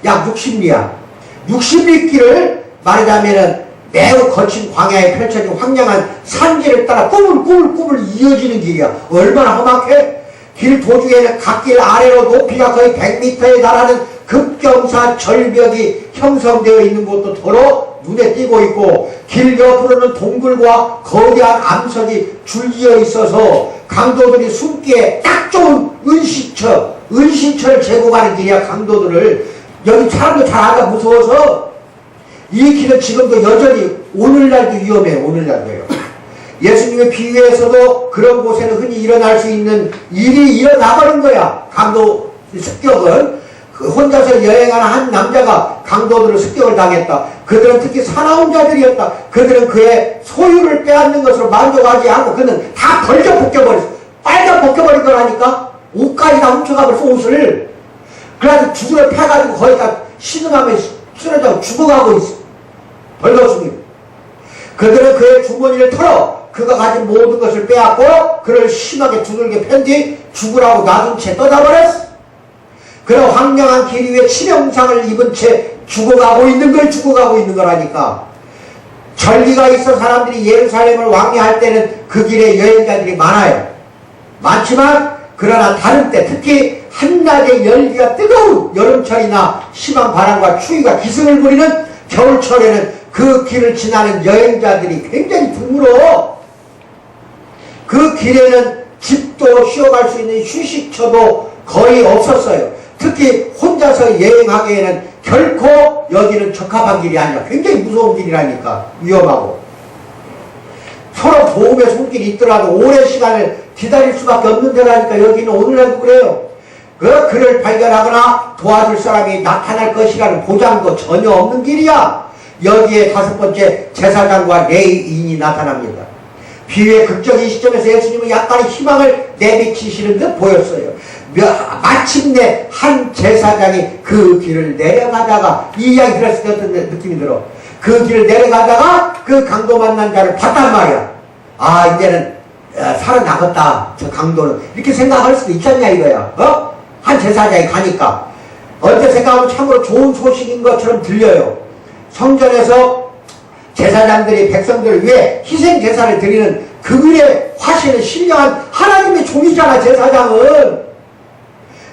6, 60리야. 60리 길을 말하자면은 매우 거친 광야에 펼쳐진 황량한 산길을 따라 꾸물꾸물 이어지는 길이야. 얼마나 험악해? 길 도중에는 갓길 아래로 높이가 거의 100m에 달하는 급경사 절벽이 형성되어 있는 곳도 더러 눈에 띄고 있고, 길 옆으로는 동굴과 거대한 암석이 줄지어 있어서 강도들이 숨기에 딱 좋은 은신처를 제공하는 길이야. 강도들을 여기 사람도 잘 알아. 무서워서. 이 길은 지금도 여전히 오늘날도 위험해요. 오늘날도요. 예수님의 비유에서도 그런 곳에는 흔히 일어날 수 있는 일이 일어나버린 거야. 강도 습격은. 혼자서 여행하는 한 남자가 강도들을 습격을 당했다. 그들은 특히 사나운 자들이었다. 그들은 그의 소유를 빼앗는 것으로 만족하지 않고 그는 다 벌써 벗겨버렸어. 빨간 벗겨버린 거라니까. 옷까지 다 훔쳐가버렸어. 옷을. 그래가지고 죽으러 패가지고 거의 다 신음하며 쓰러져 죽어가고 있어. 벌거숭이. 그들은 그의 주머니를 털어 그가 가진 모든 것을 빼앗고 그를 심하게 두들겨 팬 뒤 죽으라고 놔둔 채 떠나버렸어. 그런 황량한 길 위에 치명상을 입은 채 죽어가고 있는 거라니까. 전리가 있어 사람들이 예루살렘을 왕래할 때는 그 길에 여행자들이 많아요. 많지만 그러나 다른 때, 특히 한낮에 열기가 뜨거운 여름철이나 심한 바람과 추위가 기승을 부리는 겨울철에는 그 길을 지나는 여행자들이 굉장히 드물어. 그 길에는 집도 쉬어갈 수 있는 휴식처도 거의 없었어요. 특히 혼자서 여행하기에는 결코 여기는 적합한 길이 아니라 굉장히 무서운 길이라니까. 위험하고. 서로 도움의 손길이 있더라도 오랜 시간을 기다릴 수밖에 없는 데라니까. 여기는 오늘날도 그래요. 그를 발견하거나 도와줄 사람이 나타날 것이라는 보장도 전혀 없는 길이야. 여기에 다섯 번째, 제사장과 레위인이 나타납니다. 비유의 극적인 시점에서 예수님은 약간의 희망을 내비치시는 듯 보였어요. 마침내 한 제사장이 그 길을 내려가다가, 이 이야기 들었을 때 어떤 느낌이 들어? 그 길을 내려가다가 그 강도 만난 자를 봤단 말이야. 아, 이제는 살아나갔다 저 강도는. 이렇게 생각할 수도 있잖냐 이거야. 한 제사장이 가니까. 언제 생각하면 참으로 좋은 소식인 것처럼 들려요. 성전에서 제사장들이 백성들을 위해 희생 제사를 드리는 그들의 화신을 신령한 하나님의 종이잖아. 제사장은.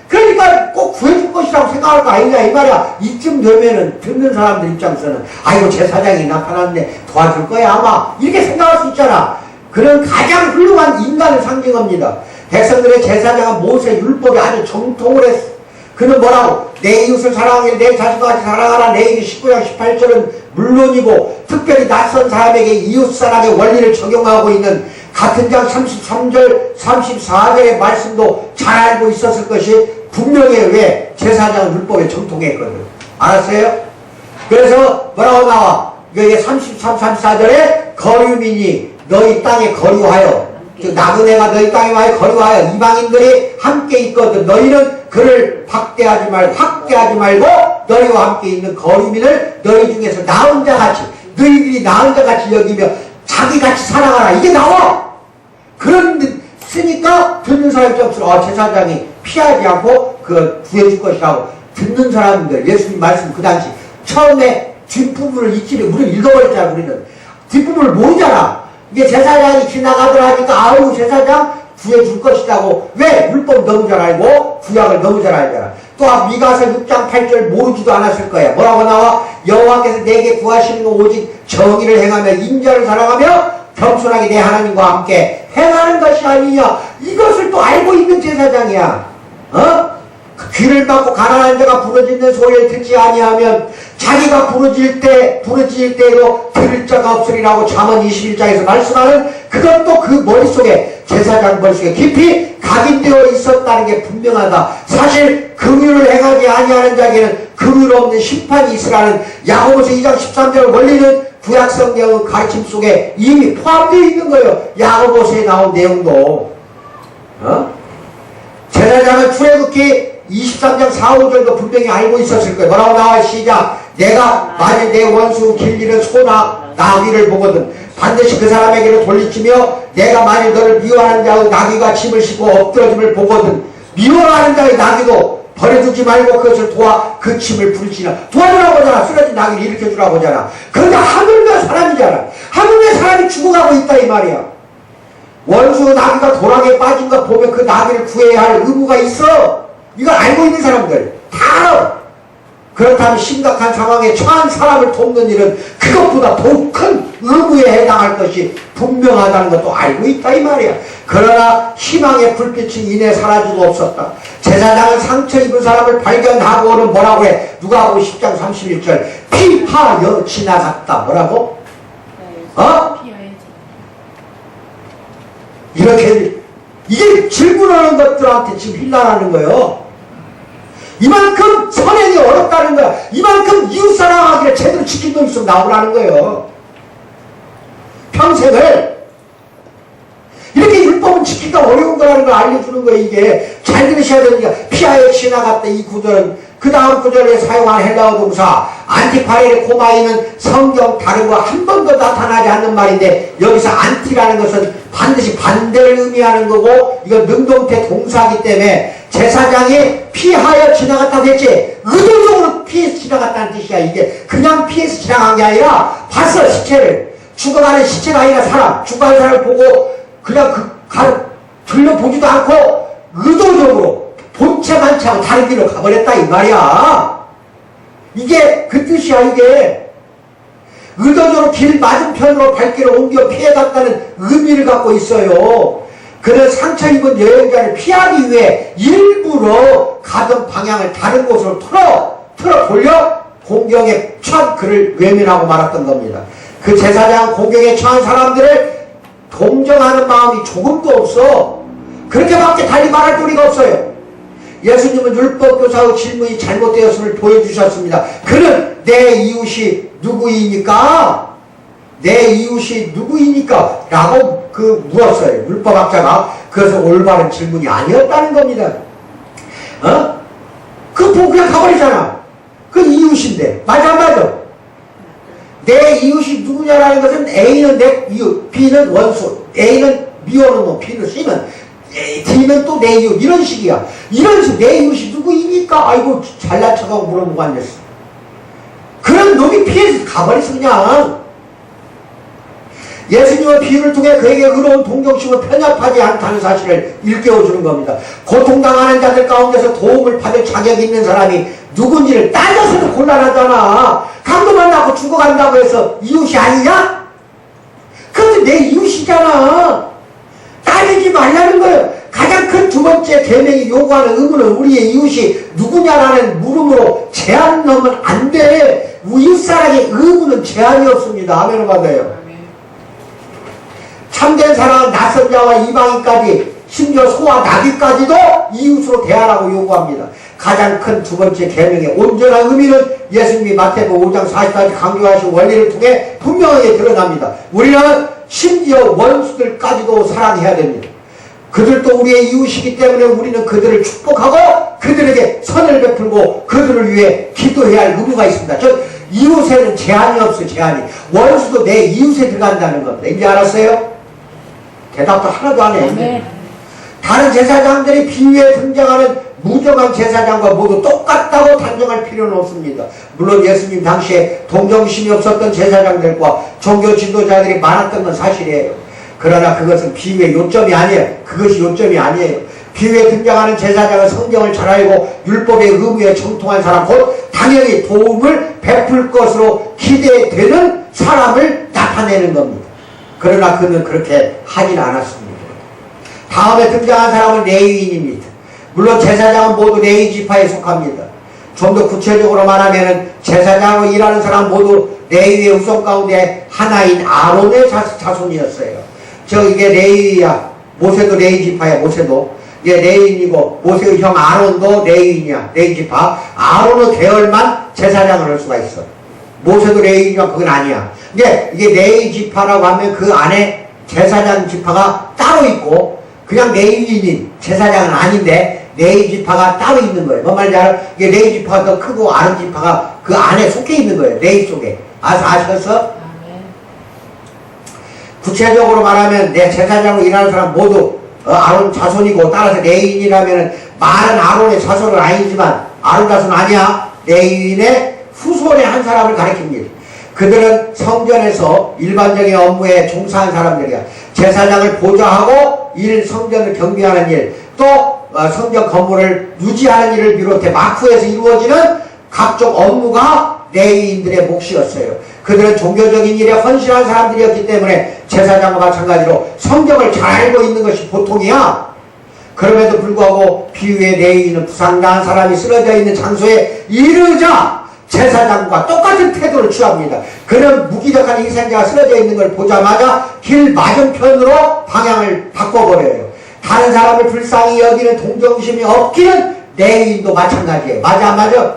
그러니까 꼭 구해줄 것이라고 생각할 거 아니냐 이 말이야. 이쯤 되면은 듣는 사람들 입장에서는 아이고 제사장이 나타났네, 도와줄 거야 아마, 이렇게 생각할 수 있잖아. 그런 가장 훌륭한 인간을 상징합니다. 백성들의 제사장은 모세 율법에 아주 정통을 했어. 그는 뭐라고? 내 이웃을 사랑하길 내 자신과 같이 사랑하라. 레위기 19장 18절은 물론이고 특별히 낯선 사람에게 이웃사랑의 원리를 적용하고 있는 같은 장 33절 34절의 말씀도 잘 알고 있었을 것이 분명히 왜 제사장은 율법에 정통했거든. 알았어요? 그래서 뭐라고 나와? 여기 33, 34절에 거류민이 너희 땅에 거류하여, 즉 나그네가 너희 땅에 와서 거류하여 이방인들이 함께 있거든. 너희는 그를 확대하지 말고 너희와 함께 있는 거류민을 너희 중에서 나은 자같이, 너희들이 나은 자같이 여기며 자기같이 살아가라. 이게 나와. 그런 쓰니까 듣는 사람 입장에서 제사장이 피하지 않고 그 구해줄 것이라고 듣는 사람들 예수님 말씀 그 당시 처음에 뒷부분을 읽기를 우리는 읽어버렸잖아. 우리는 뒷부분을 모르잖아. 이게 제사장이 지나가더라 하니까 아우 제사장 구해줄 것이라고. 왜? 율법 너무 잘 알고 구약을 너무 잘 알잖아. 또한 미가서 6장 8절 모르지도 않았을 거야. 뭐라고 나와? 여호와께서 내게 구하시는 건 오직 정의를 행하며 인자를 사랑하며 겸손하게 내 하나님과 함께 행하는 것이 아니냐. 이것을 또 알고 있는 제사장이야. 귀를 막고 가난한 자가 부르짖는 소리를 듣지 아니하면 자기가 부르짖을 때로 들을 자가 없으리라고 잠언 21장에서 말씀하는 그것도 그 머릿속에 제사장 머릿속에 깊이 각인되어 있었다는 게 분명하다. 사실 긍휼을 행하지 아니하는 자에게는 긍휼 없는 심판이 있으라는 야고보서 2장 13절 원리는 구약 성경의 가르침 속에 이미 포함되어 있는 거예요. 야고보서에 나온 내용도. 제사장은 출애굽기 23장 4, 5절도 분명히 알고 있었을 거예요. 뭐라고 나와? 시작. 내가 만일 내 원수 길리는 소나 나귀를 보거든 반드시 그 사람에게로 돌리치며 내가 만일 너를 미워하는 자의 나귀가 짐을 싣고 엎드러짐을 보거든 미워하는 자의 나귀도 버려두지 말고 그것을 도와 그 짐을 부르시나. 도와주라고 하잖아. 쓰러진 나귀를 일으켜주라고 하잖아. 그런데 하물며 사람이잖아. 하물며 사람이 죽어가고 있다 이 말이야. 원수 나귀가 도랑에 빠진 거 보면 그 나귀를 구해야 할 의무가 있어. 이걸 알고 있는 사람들 다 알아. 그렇다면 심각한 상황에 처한 사람을 돕는 일은 그것보다 더 큰 의무에 해당할 것이 분명하다는 것도 알고 있다 이 말이야. 그러나 희망의 불빛이 이내 사라지고 없었다. 제사장은 상처 입은 사람을 발견하고는 뭐라고 해? 누가복음 10장 31절 피하여 지나갔다. 뭐라고? 이렇게 이게 질문하는 것들한테 지금 힐난하는 거예요. 이만큼 선행이 어렵다는 거야. 이만큼 이웃사랑하기를 제대로 지킨 놈 있으면 나오라는 거예요. 평생을 이렇게 율법은 지키기가 어려운 거라는 걸 알려주는 거예요. 이게 잘 들으셔야 되니까 피하여 지나갔다. 이 구절은 그 다음 구절에 사용한 헬라어 동사 안티파레르 코마이는 성경 다른 거 한 번도 나타나지 않는 말인데 여기서 안티라는 것은 반드시 반대를 의미하는 거고 이건 능동태 동사이기 때문에 제사장이 피하여 지나갔다 됐지 의도적으로 피해서 지나갔다는 뜻이야. 이게 그냥 피해서 지나간 게 아니라 봤어. 시체를 죽어가는 시체가 아니라 사람 죽어가는 사람을 보고 그냥 들려보지도 않고 의도적으로 본체만 차고 다른 길로 가버렸다 이 말이야. 이게 그 뜻이야. 이게 의도적으로 길 맞은편으로 발길을 옮겨 피해갔다는 의미를 갖고 있어요. 그는 상처 입은 여행자를 피하기 위해 일부러 가던 방향을 다른 곳으로 틀어 돌려 공경에 처한 그를 외면하고 말았던 겁니다. 그 제사장 공경에 처한 사람들을 동정하는 마음이 조금도 없어. 그렇게밖에 달리 말할 도리가 없어요. 예수님은 율법교사의 질문이 잘못되었음을 보여주셨습니다. 그는 내 이웃이 누구이니까? 내 이웃이 누구이니까? 라고 물었어요. 율법학자가. 그래서 올바른 질문이 아니었다는 겁니다. 그거 보고 그냥 가버리잖아. 그 이웃인데. 맞아 안 맞아? 내 이웃이 누구냐라는 것은 A는 내 이웃, B는 원수, A는 미워하는 놈, B는 C는 D는 또 내 이웃. 이런 식이야. 이런 식. 내 이웃이 누구이니까? 아이고 잘난 척하고 물어보고 앉았어. 그런 놈이 피해서 가버렸어 그냥. 예수님은 비유를 통해 그에게 의로운 동정심을 편협하지 않다는 사실을 일깨워주는 겁니다. 고통당하는 자들 가운데서 도움을 받을 자격이 있는 사람이 누군지를 따져서도 곤란하잖아. 강도만 낳고 죽어간다고 해서 이웃이 아니냐? 그것도 내 이웃이잖아. 따지지 말라는 거예요. 가장 큰 두 번째 계명이 요구하는 의무는 우리의 이웃이 누구냐라는 물음으로 제한 넣으면 안 돼. 이웃사랑의 의무는 제한이 없습니다. 아멘을 받아요. 참된 사랑은 낯선 자와 이방인까지 심지어 소와 나귀까지도 이웃으로 대하라고 요구합니다. 가장 큰 두 번째 계명의 온전한 의미는 예수님이 마태복음 5장 40까지 강조하신 원리를 통해 분명하게 드러납니다. 우리는 심지어 원수들까지도 사랑해야 됩니다. 그들도 우리의 이웃이기 때문에 우리는 그들을 축복하고 그들에게 선을 베풀고 그들을 위해 기도해야 할 의무가 있습니다. 이웃에는 제한이 없어, 제한이. 원수도 내 이웃에 들어간다는 겁니다. 이제 알았어요? 대답도 하나도 안 해. 아멘. 다른 제사장들이 비유에 등장하는 무정한 제사장과 모두 똑같다고 단정할 필요는 없습니다. 물론 예수님 당시에 동정심이 없었던 제사장들과 종교 지도자들이 많았던 건 사실이에요. 그러나 그것은 비유의 요점이 아니에요. 그것이 요점이 아니에요. 비유에 등장하는 제사장은 성경을 잘 알고 율법의 의무에 정통한 사람, 곧 당연히 도움을 베풀 것으로 기대되는 사람을 나타내는 겁니다. 그러나 그는 그렇게 하진 않았습니다. 다음에 등장한 사람은 레위인입니다. 물론 제사장은 모두 레위 지파에 속합니다. 좀 더 구체적으로 말하면 제사장으로 일하는 사람 모두 레위의 후손 가운데 하나인 아론의 자손이었어요. 이게 레위야. 모세도 레위 지파야. 모세도 이게 레위인이고 모세의 형 아론도 레위인이야. 레위 지파. 아론의 계열만 제사장을 할 수가 있어. 모세도 레위인이면 그건 아니야. 이게 레위 지파라고 하면 그 안에 제사장 지파가 따로 있고 그냥 레위인인 제사장은 아닌데 레위 지파가 따로 있는 거예요. 뭔 말인지 알아? 이게 레위 지파가 더 크고 아론 지파가 그 안에 속해 있는 거예요. 레위 속에. 아셨어? 구체적으로 말하면 내 제사장으로 일하는 사람 모두 아론 자손이고 따라서 레위인이라면 말은 아론의 자손은 아니지만 아론 자손 아니야. 레위인의 후손의 한 사람을 가리킵니다. 그들은 성전에서 일반적인 업무에 종사한 사람들이야. 제사장을 보좌하고 성전을 경비하는 일, 또 성전 건물을 유지하는 일을 비롯해 마쿠에서 이루어지는 각종 업무가 레위인들의 몫이었어요. 그들은 종교적인 일에 헌신한 사람들이었기 때문에 제사장과 마찬가지로 성경을 잘 알고 있는 것이 보통이야. 그럼에도 불구하고 비유의 레위인은 부상당한 사람이 쓰러져 있는 장소에 이르자 제사장과 똑같은 태도를 취합니다. 그는 무기력한 희생자가 쓰러져 있는 걸 보자마자 길 맞은편으로 방향을 바꿔버려요. 다른 사람을 불쌍히 여기는 동정심이 없기는 레위인도 마찬가지예요. 맞아 안 맞아?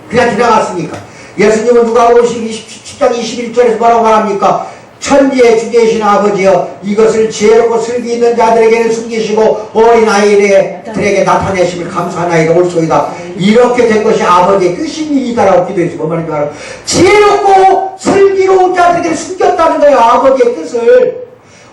그냥 지나갔으니까. 예수님은 누가복음 10장 21절에서 뭐라고 말합니까? 천지의 주제이신 아버지여, 이것을 지혜롭고 슬기 있는 자들에게는 숨기시고 어린아이들에게 나타내심을 감사하나이다 올소이다. 이렇게 된 것이 아버지의 뜻입니다라고 기도했어요. 뭔 말인지 알아요? 지혜롭고 슬기로운 자들에게 숨겼다는 거예요. 아버지의 뜻을.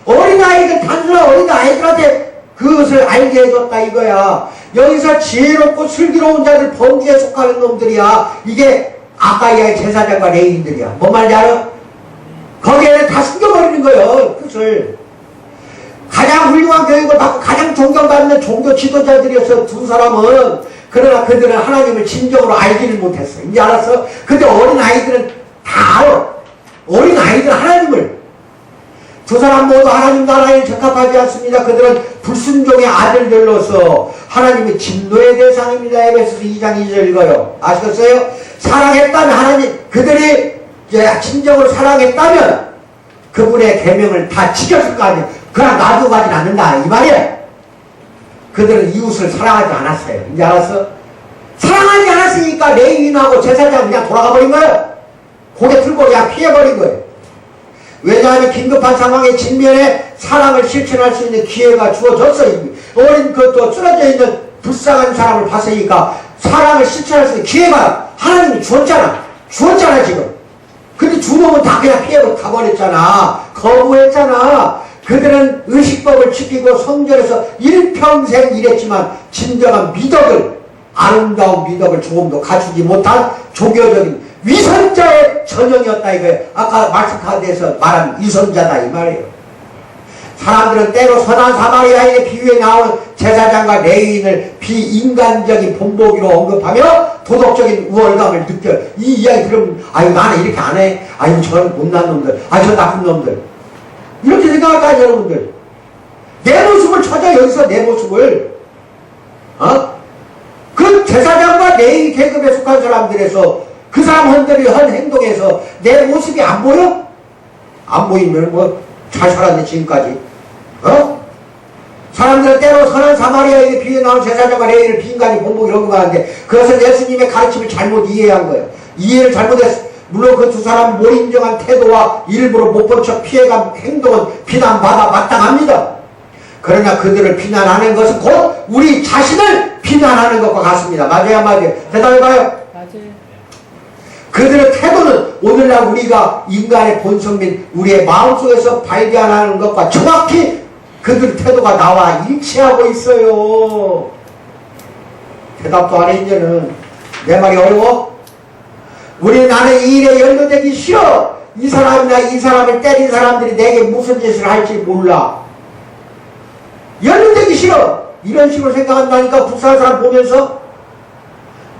어린아이들, 단순한 어린아이들한테 그것을 알게 해줬다 이거야. 여기서 지혜롭고 슬기로운 자들 범주에 속하는 놈들이야. 이게 아까이아의 제사장과 레위인들이야. 뭔 말인지 알아? 거기에는 다 숨겨버리는 거예요. 뜻을. 가장 훌륭한 교육을 받고 가장 존경받는 종교 지도자들이었어. 두 사람은. 그러나 그들은 하나님을 진정으로 알지를 못했어. 이제 알았어? 근데 어린아이들은 다 알아. 어린아이들은 하나님을. 두 사람 모두 하나님 나라에 적합하지 않습니다. 그들은 불순종의 아들들로서 하나님의 진노의 대상입니다. 에베소서 2장 2절 읽어요. 아시겠어요? 사랑했다면 하나님, 그들이 진정으로 사랑했다면 그분의 계명을 다 지켰을 거 아니에요. 그러나 놔두고 가진 않는다 이 말이에요. 그들은 이웃을 사랑하지 않았어요. 이제 알았어? 사랑하지 않았으니까 레위인하고 제사장 그냥 돌아가 버린 거예요. 고개 들고 그냥 피해버린 거예요. 왜냐하면 긴급한 상황에 직면해 사랑을 실천할 수 있는 기회가 주어졌어요. 어린 그것도 쓰러져 있는 불쌍한 사람을 봤으니까 사랑을 실천할 수 있는 기회가 하나님이 주었잖아 지금. 근데 주놈은 다 그냥 피해고 가버렸잖아. 거부했잖아. 그들은 의식법을 지키고 성전에서 일평생 일했지만 진정한 미덕을, 아름다운 미덕을 조금도 갖추지 못한 종교적인 위선자의 전형이었다 이거예요. 아까 마스카드에서 말한 위선자다 이 말이에요. 사람들은 때로 선한 사마리아인의 비유에 나오는 제사장과 레위인을 비인간적인 본보기로 언급하며 도덕적인 우월감을 느껴. 이 이야기 들으면 아유 나는 이렇게 안 해. 아유 저는 못난 놈들. 아유 저 나쁜 놈들. 이렇게 생각할 거 아니에요 여러분들. 내 모습을 찾아 여기서 내 모습을. 그 제사장과 레위 계급에 속한 사람들에서 그 사람들이 한 행동에서 내 모습이 안 보여? 안 보이면 뭐 잘 살았네 지금까지. 사람들은 때로 선한 사마리아에게 비유에 나온 제사장과 레위를 비인간이 본보기로 언급하는데 그것은 예수님의 가르침을 잘못 이해한 거예요. 이해를 잘못했어. 물론 그 두 사람 몰인정한 태도와 일부러 못 본 척 피해간 행동은 비난받아 마땅합니다. 그러나 그들을 비난하는 것은 곧 우리 자신을 비난하는 것과 같습니다. 맞아요, 맞아요? 대답해봐요. 맞아요. 그들의 태도는 오늘날 우리가 인간의 본성 및 우리의 마음속에서 발견하는 것과 정확히 그들의 태도가 나와 일치하고 있어요. 대답도 안 해. 이제는 내 말이 어려워? 우리는 나는 이 일에 연루되기 싫어. 이 사람이나 이 사람을 때린 사람들이 내게 무슨 짓을 할지 몰라. 연루되기 싫어. 이런 식으로 생각한다니까. 국사한 사람 보면서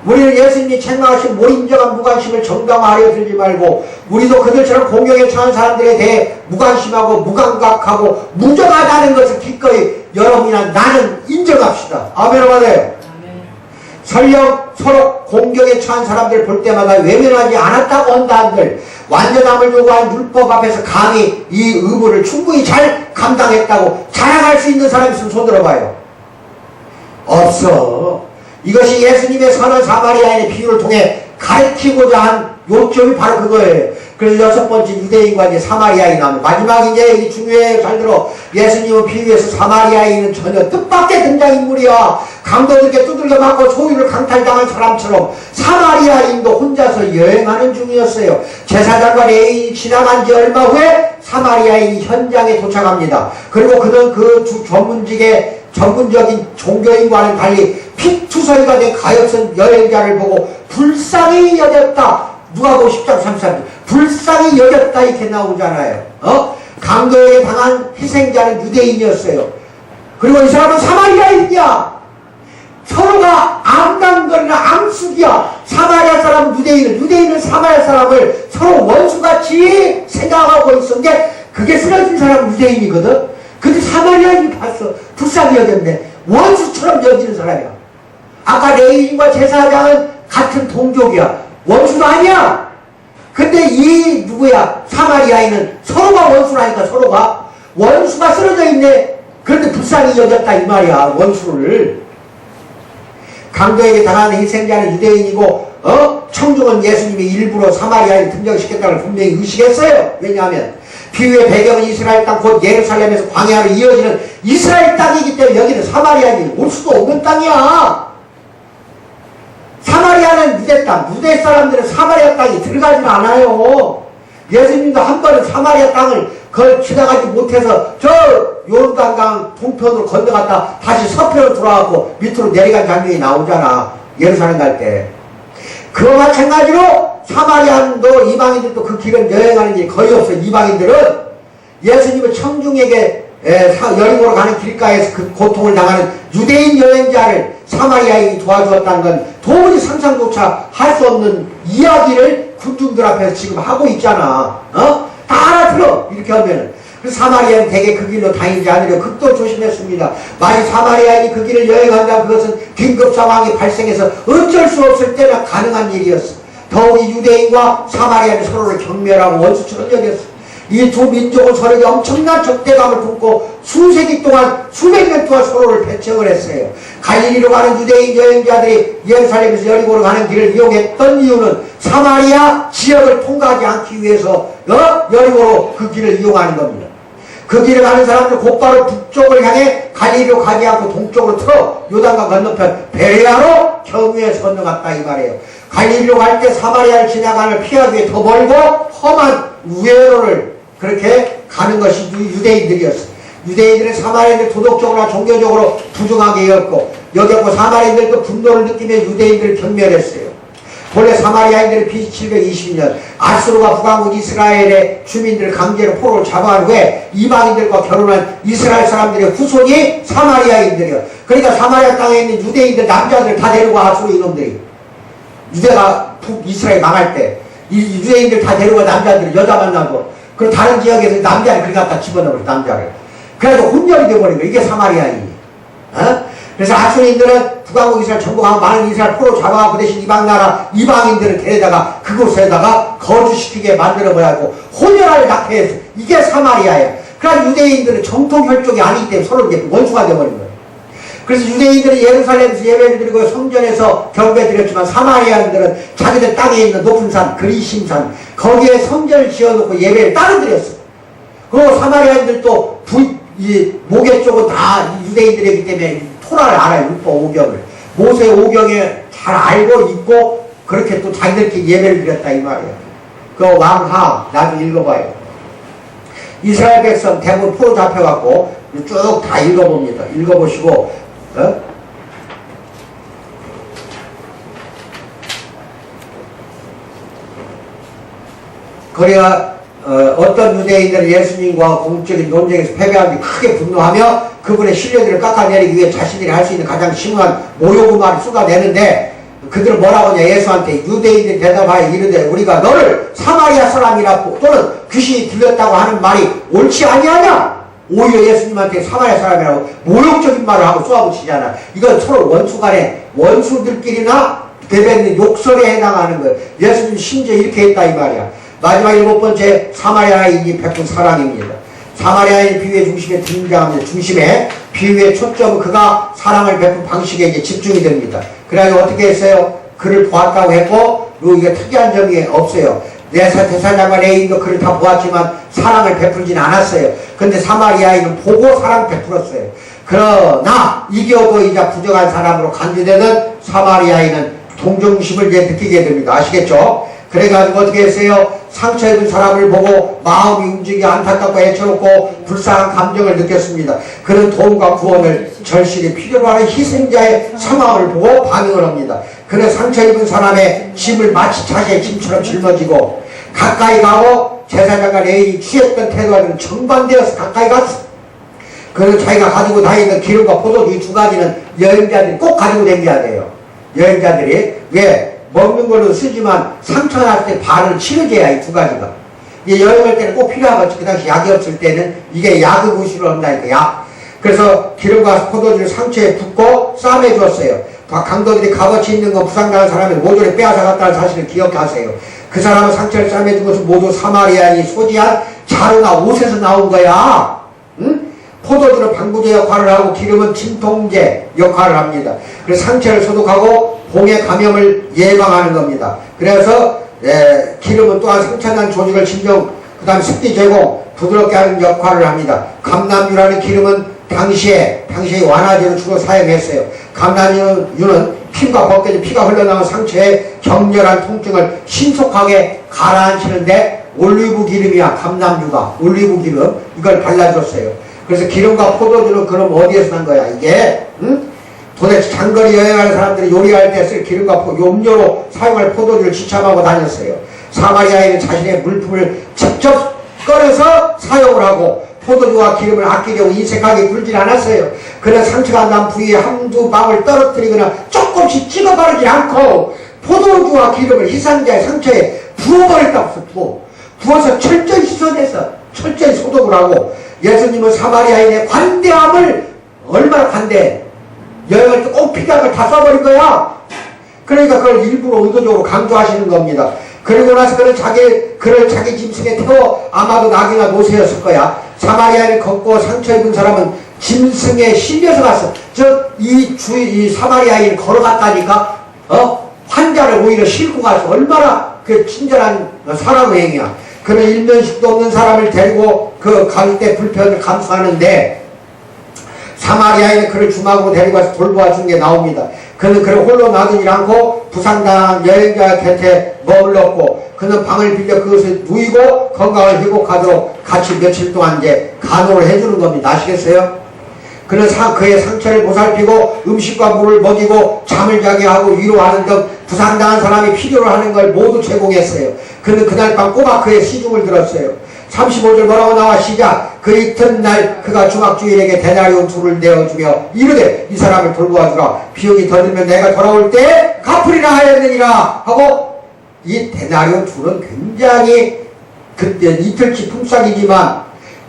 우리는 예수님이 책망하신 무인정한 무관심을 정당화하려 들지 말고 우리도 그들처럼 공경에 처한 사람들에 대해 무관심하고 무감각하고 무정하다는 것을 기꺼이 여러분이나 나는 인정합시다. 아멘. 맞아요. 설령 서로 공경에 처한 사람들 볼 때마다 외면하지 않았다고 한다 한들 완전함을 요구한 율법 앞에서 감히 이 의무를 충분히 잘 감당했다고 자랑할 수 있는 사람 있으면 손 들어봐요. 없어. 이것이 예수님의 선한 사마리아인의 비유를 통해 가르치고자 한 요점이 바로 그거예요. 그래서 6번째 유대인과 이제 사마리아인이 나오면 마지막 이제 이 중요해요. 잘 들어. 예수님은 비유에서 사마리아인은 전혀 뜻밖의 등장인물이야. 강도들에게 두들겨 맞고 소유를 강탈당한 사람처럼 사마리아인도 혼자서 여행하는 중이었어요. 제사장과 레위인이 지나간 지 얼마 후에 사마리아인이 현장에 도착합니다. 그리고 그는 그 전문적인 종교인과는 달리 피투성이가 된 가엾은 여행자를 보고 불쌍히 여겼다. 누가복음 10장 33절 불쌍히 여겼다 이렇게 나오잖아요. 강도에게 당한 희생자는 유대인이었어요. 그리고 이 사람은 사마리아인이야. 서로가 암단거리나 암숙이야. 사마리아 사람은 유대인은 사마리아 사람을 서로 원수같이 생각하고 있었는데 그게 쓰러진 사람은 유대인이거든. 근데 사마리아인이 봤어. 불쌍히 여겼네. 원수처럼 여기는 사람이야. 아까 레위인과 제사장은 같은 동족이야. 원수도 아니야. 근데 이 누구야? 사마리아인은 서로가 원수라니까. 서로가 원수가 쓰러져 있네. 그런데 불쌍히 여겼다 이 말이야. 원수를. 강도에게 당하는 희생자는 유대인이고 청중은 예수님이 일부러 사마리아인 등장시켰다는 걸 분명히 의식했어요. 왜냐하면 비유의 배경은 이스라엘 땅 곧 예루살렘에서 광야로 이어지는 이스라엘 땅이기 때문에 여기는 사마리아인이 올 수도 없는 땅이야. 사마리아는 유대 땅, 유대 사람들은 사마리아 땅에 들어가지 않아요. 예수님도 한 번은 사마리아 땅을 그걸 지나가지 못해서 저 요르단강 동편으로 건너갔다 다시 서편으로 돌아가고 밑으로 내려간 장면이 나오잖아. 예루살렘 갈 때. 그와 마찬가지로 사마리아도 이방인들도 그 길을 여행하는 일이 거의 없어요. 이방인들은 예수님은 청중에게 여리고로 가는 길가에서 그 고통을 당하는 유대인 여행자를 사마리아인이 도와주었다는 건 도무지 상상조차 할 수 없는 이야기를 군중들 앞에서 지금 하고 있잖아. 다 알아들어. 이렇게 하면은. 그래서 사마리아는 대개 그 길로 다니지 않으려 극도 조심했습니다. 만약 사마리아인이 그 길을 여행한다면 그것은 긴급 상황이 발생해서 어쩔 수 없을 때나 가능한 일이었어. 더욱이 유대인과 사마리아는 서로를 경멸하고 원수처럼 여겼어. 이 두 민족은 서로에게 엄청난 적대감을 품고 수세기 동안 수백 년 동안 서로를 배척을 했어요. 갈릴리로 가는 유대인 여행자들이 예루살렘에서 여리고로 가는 길을 이용했던 이유는 사마리아 지역을 통과하지 않기 위해서 여리고로 그 길을 이용하는 겁니다. 그 길을 가는 사람들 곧바로 북쪽을 향해 갈릴리로 가지 않고 동쪽으로 틀어 요단강 건너편 베레아로 경유해서 건너갔다 이 말이에요. 갈릴리로 갈 때 사마리아를 지나가는 피하기 위해 더 멀고 험한 우회로를 그렇게 가는 것이 유대인들이었어. 유대인들은 사마리아인들 도덕적으로나 종교적으로 부정하게 여겼고 사마리아인들도 분노를 느끼며 유대인들을 경멸했어요. 본래 사마리아인들은 BC 720년 아수르가 북왕국 이스라엘의 주민들을 강제로 포로로 잡아간 후에 이방인들과 결혼한 이스라엘 사람들의 후손이 사마리아인들이요. 그러니까 사마리아 땅에 있는 유대인들 남자들 다 데리고 아수르 이놈들이 유대가 북이스라엘 망할 때 이 유대인들 다 데리고 남자들이 여자 만나고 그리고 다른 지역에서 남자를 그리 갖다 집어넣어 남자를. 그래서 혼혈이 되어버린 거예요. 이게 사마리아인이. 그래서 아수르인들은 북왕국 이스라엘 정복하고 많은 이스라엘 포로 잡아가고 그 대신 이방인들을 데려다가 그곳에다가 거주시키게 만들어버리고 혼혈을 낳게 했어. 이게 사마리아예요. 그러나 유대인들은 정통 혈족이 아니기 때문에 서로 이제 원수가 되어버린 거예요. 그래서 유대인들은 예루살렘에서 예배를 드리고 성전에서 경배 드렸지만 사마리아인들은 자기들 땅에 있는 높은 산 그리심산 거기에 성전을 지어놓고 예배를 따로 드렸어. 그리고 사마리아인들도 모계 쪽은 다 유대인들이기 때문에 토라를 알아요. 율법 5경을 모세 5경에 잘 알고 있고 그렇게 또 자기들끼리 예배를 드렸다 이 말이야. 그 왕하 나중에 읽어봐요. 이스라엘 백성 대부분 포로 잡혀갖고 쭉 다 읽어봅니다. 읽어보시고 그래야 어떤 유대인들은 예수님과 공적인 논쟁에서 패배한 뒤 크게 분노하며 그분의 신뢰들을 깎아내리기 위해 자신들이 할 수 있는 가장 심한 모욕의 말을 쏟아내는데 그들은 뭐라고 하냐. 예수한테 유대인들이 대답하여 이르되 우리가 너를 사마리아 사람이라 또는 귀신이 들렸다고 하는 말이 옳지 아니하냐. 오히려 예수님한테 사마리아 사람이라고 모욕적인 말을 하고 쏘아붙이잖아. 이건 서로 원수간에 원수들끼리나 대변인 욕설에 해당하는 거예요. 예수님 심지어 이렇게 했다 이 말이야. 마지막 7번째 사마리아인이 베푼 사랑입니다. 사마리아인 비유의 중심에 등장합니다. 중심에 비유의 초점은 그가 사랑을 베푼 방식에 이제 집중이 됩니다. 그래가지고 어떻게 했어요? 그를 보았다고 했고 이게 특이한 점이 없어요. 대사장과 레인도 그를 다 보았지만 사랑을 베풀진 않았어요. 근데 사마리아인은 보고 사랑 베풀었어요. 그러나 이겨보이자 부정한 사람으로 간주되는 사마리아인은 동정심을 이제 느끼게 됩니다. 아시겠죠? 그래가지고 어떻게 했어요? 상처 입은 사람을 보고 마음이 움직여 안타깝고 애처롭고 불쌍한 감정을 느꼈습니다. 그는 도움과 구원을 절실히 필요로 하는 희생자의 상황을 보고 반응을 합니다. 그는 상처 입은 사람의 짐을 마치 자신의 짐처럼 짊어지고 가까이 가고 제사장과 레인이 취했던 태도와는 정반대여서 가까이 갔어. 그는 자기가 가지고 다니는 기름과 포도주 이 두 가지는 여행자들이 꼭 가지고 다녀야 돼요. 여행자들이 왜? 먹는 걸로 쓰지만 상처 났을 때 발을 치료제야 이 두 가지가. 이게 여행할 때는 꼭 필요하겠지. 그 당시 약이 없을 때는 이게 약을 무시로 한다니까 약. 그래서 기름과 포도주를 상처에 붓고 싸매 주었어요. 강도들이 값어치 있는 거 부상당한 사람을 모조리 빼앗아 갔다는 사실을 기억하세요. 그 사람은 상처를 싸매 준 것은 모두 사마리아인이 소지한 자루나 옷에서 나온 거야. 응? 포도주는 방부제 역할을 하고 기름은 진통제 역할을 합니다. 그래서 상처를 소독하고 봉의 감염을 예방하는 겁니다. 그래서 기름은 또한 상처난 조직을 진정, 그 다음 습기 제공, 부드럽게 하는 역할을 합니다. 감남유라는 기름은 당시에 완화제로 주로 사용했어요. 감남유는 피가 벗겨져 피가 흘러나온 상처에 격렬한 통증을 신속하게 가라앉히는데 올리브 기름이야. 감남유가 올리브 기름 이걸 발라줬어요. 그래서 기름과 포도주는 그럼 어디에서 난 거야 이게? 응? 도대체 장거리 여행하는 사람들이 요리할 때 쓸 기름과 염료로 사용할 포도주를 지참하고 다녔어요. 사마리아인은 자신의 물품을 직접 꺼내서 사용을 하고 포도주와 기름을 아끼려고 인색하게 굴질 않았어요. 그는 상처가 난 부위에 한두 방울 떨어뜨리거나 조금씩 찍어 바르지 않고 포도주와 기름을 희생자의 상처에 부어버렸다고. 부어서 철저히 씻어내서 철저히 소독을 하고 예수님은 사마리아인의 관대함을 얼마나 관대해. 여행할 때 꼭 필요한 걸 다 써버린 거야. 그러니까 그걸 일부러 의도적으로 강조하시는 겁니다. 그리고 나서 그를 자기 짐승에 태워 아마도 낙이나 노새였을 거야. 사마리아를 걷고 상처 입은 사람은 짐승에 실려서 갔어. 이 사마리아인을 걸어갔다니까, 환자를 오히려 싣고 가서 얼마나 그 친절한 사람 행위야. 그는 일면식도 없는 사람을 데리고 갈 때 불편을 감수하는데, 사마리아인은 그를 주막으로 데리고 가서 돌보아 준 게 나옵니다. 그는 그를 홀로 놔두지 않고 부상당한 여행자 곁에 머물렀고 그는 방을 빌려 그것을 누이고 건강을 회복하도록 같이 며칠 동안 이제 간호를 해주는 겁니다. 아시겠어요? 그는 그의 상처를 보살피고 음식과 물을 먹이고 잠을 자게 하고 위로하는 등 부상당한 사람이 필요로 하는 걸 모두 제공했어요. 그는 그날 밤 꼬박 그의 시중을 들었어요. 35절 뭐라고 나와 시작. 그 이튿날 그가 주막주인에게 데나리온 둘을 내어주며 이르되 이 사람을 돌보아주라. 비용이 더 들면 내가 돌아올 때 갚으리라 하였느니라 하고 이 데나리온 둘은 굉장히 그때 이틀치 품삯이지만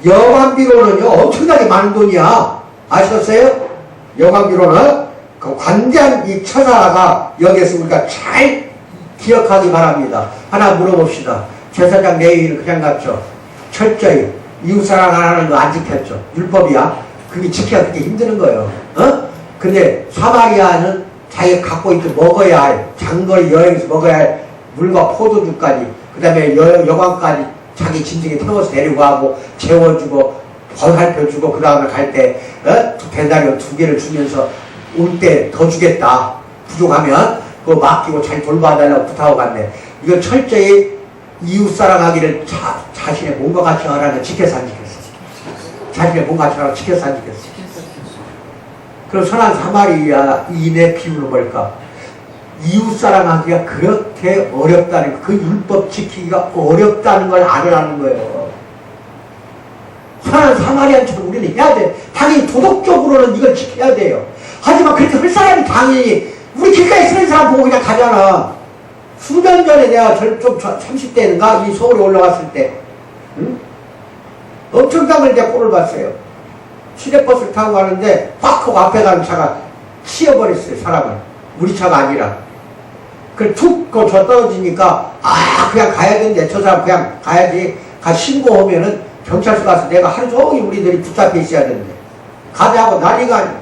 여관비로는요 엄청나게 많은 돈이야. 아셨어요? 여관비로는 그 관대한 이 처사가 여기에서 우리가 잘 기억하기 바랍니다. 하나 물어봅시다. 제사장 레위인은 그냥 갔죠. 철저히 이웃사랑 안 하는 거 안 지켰죠. 율법이야. 그게 지키기가 그렇게 힘드는 거예요. 근데 사마리아는 자기가 갖고 있던 먹어야 할, 장거리 여행에서 먹어야 할 물과 포도주까지, 그 다음에 여관까지 자기 짐승에 태워서 데리고 가고 재워주고 벌살펴주고 그 다음에 갈 때 데나리온 2개를 주면서 올 때 더 주겠다. 부족하면 그거 맡기고 잘 돌봐달라고 부탁하고 갔네. 이거 철저히 이웃사랑하기를 자신의 몸과 같이 하라는 지켜서 안 지켰어. 자신의 몸과 같이 하라고 지켜서 안 지켰어. 그럼 선한 사마리아인의 비유는 뭘까? 이웃사랑하기가 그렇게 어렵다는 그 율법 지키기가 어렵다는 걸 알으라는 거예요. 선한 사마리아인처럼 우리는 해야 돼. 당연히 도덕적으로는 이걸 지켜야 돼요. 하지만 그렇게 할 사람이 당연히 우리 길가에 쓰는 사람 보고 그냥 가잖아. 수년 전에 내가 좀 30대인가 이 서울에 올라갔을 때 응? 엄청나게 내가 꼴을 봤어요. 시내버스를 타고 가는데 팍 하고 앞에 가는 차가 치여버렸어요. 사람을. 우리 차가 아니라. 그걸 툭 저 떨어지니까 그냥 가야 되는데 저 사람 그냥 가야지. 신고하면은 경찰서 가서 내가 하루 종일 우리들이 붙잡혀 있어야 되는데 가자고 난리가 아니야.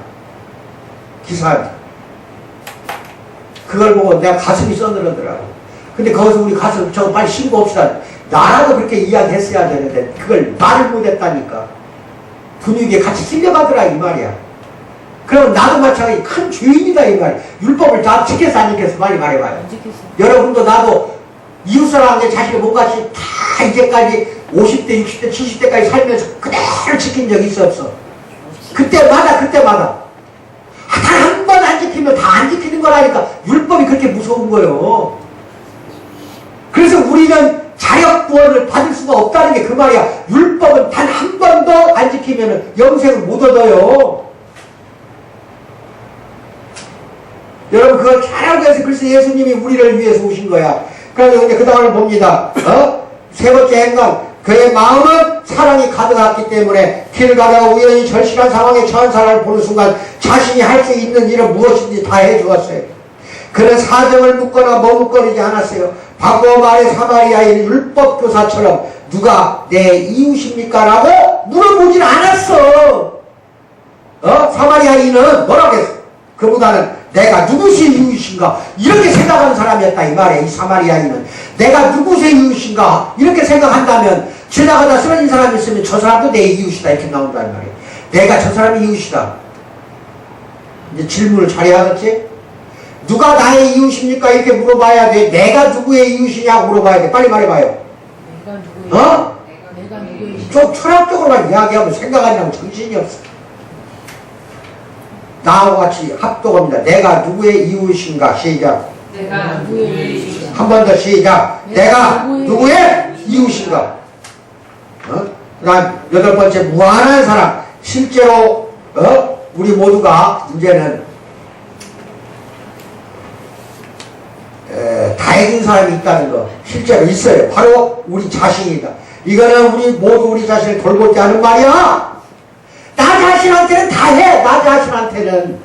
기사한테. 그걸 보고 내가 가슴이 써늘어더라고. 근데 거기서 우리 가서 저거 빨리 신고합시다. 나라도 그렇게 이야기했어야 되는데 그걸 말을 못했다니까. 분위기에 같이 쓸려가더라 이 말이야. 그럼 나도 마찬가지 큰 죄인이다 이 말이야. 율법을 다 지켜서 안 지켜서 많이 말해봐요. 여러분도 나도 이웃사랑하게 자식의 몸같이 다 이제까지 50대 60대 70대까지 살면서 그대로 지킨 적이 있어 없어? 그때마다 단 한 번 안 지키면 다 안 지키는 거라니까. 율법이 그렇게 무서운 거예요. 그래서 우리는 자력구원을 받을 수가 없다는 게 그 말이야. 율법은 단 한 번도 안 지키면 영생을 못 얻어요. 여러분 그걸 잘 알고 해서 그래서 예수님이 우리를 위해서 오신 거야. 그래서 이제 그 다음을 봅니다. 세 번째 행간. 그의 마음은 사랑이 가득했기 때문에 길을 가다가 우연히 절실한 상황에 처한 사람을 보는 순간 자신이 할 수 있는 일은 무엇인지 다 해주었어요. 그는 사정을 묻거나 머뭇거리지 않았어요. 바꿔 말해 사마리아인 율법교사처럼 누가 내 이웃입니까? 라고 물어보진 않았어. 사마리아인은 뭐라고 했어? 그보다는 내가 누구의 이웃인가? 이렇게 생각하는 사람이었다 이 말이야. 이 사마리아인은 내가 누구의 이웃인가? 이렇게 생각한다면 지나가다 쓰러진 사람이 있으면 저 사람도 내 이웃이다 이렇게 나온다는 말이야. 내가 저 사람의 이웃이다. 이제 질문을 잘해야겠지? 누가 나의 이웃입니까? 이렇게 물어봐야 돼. 내가 누구의 이웃이냐고 물어봐야 돼. 빨리 말해봐요. 내가 누구의 좀 철학적으로만 이야기하면 생각하려고 정신이 없어. 나하고 같이 합독합니다. 내가 누구의 이웃인가? 시작. 내가 누구의 이웃인가? 한 번 더 시작. 내가 누구의 이웃인가? 그 다음 여덟 번째 무한한 사랑. 실제로 우리 모두가 이제는 다 해준 사람이 있다는 거 실제로 있어요. 바로 우리 자신이다. 이거는 우리 모두 우리 자신을 돌볼 때 하는 말이야. 나 자신한테는 다 해. 나 자신한테는.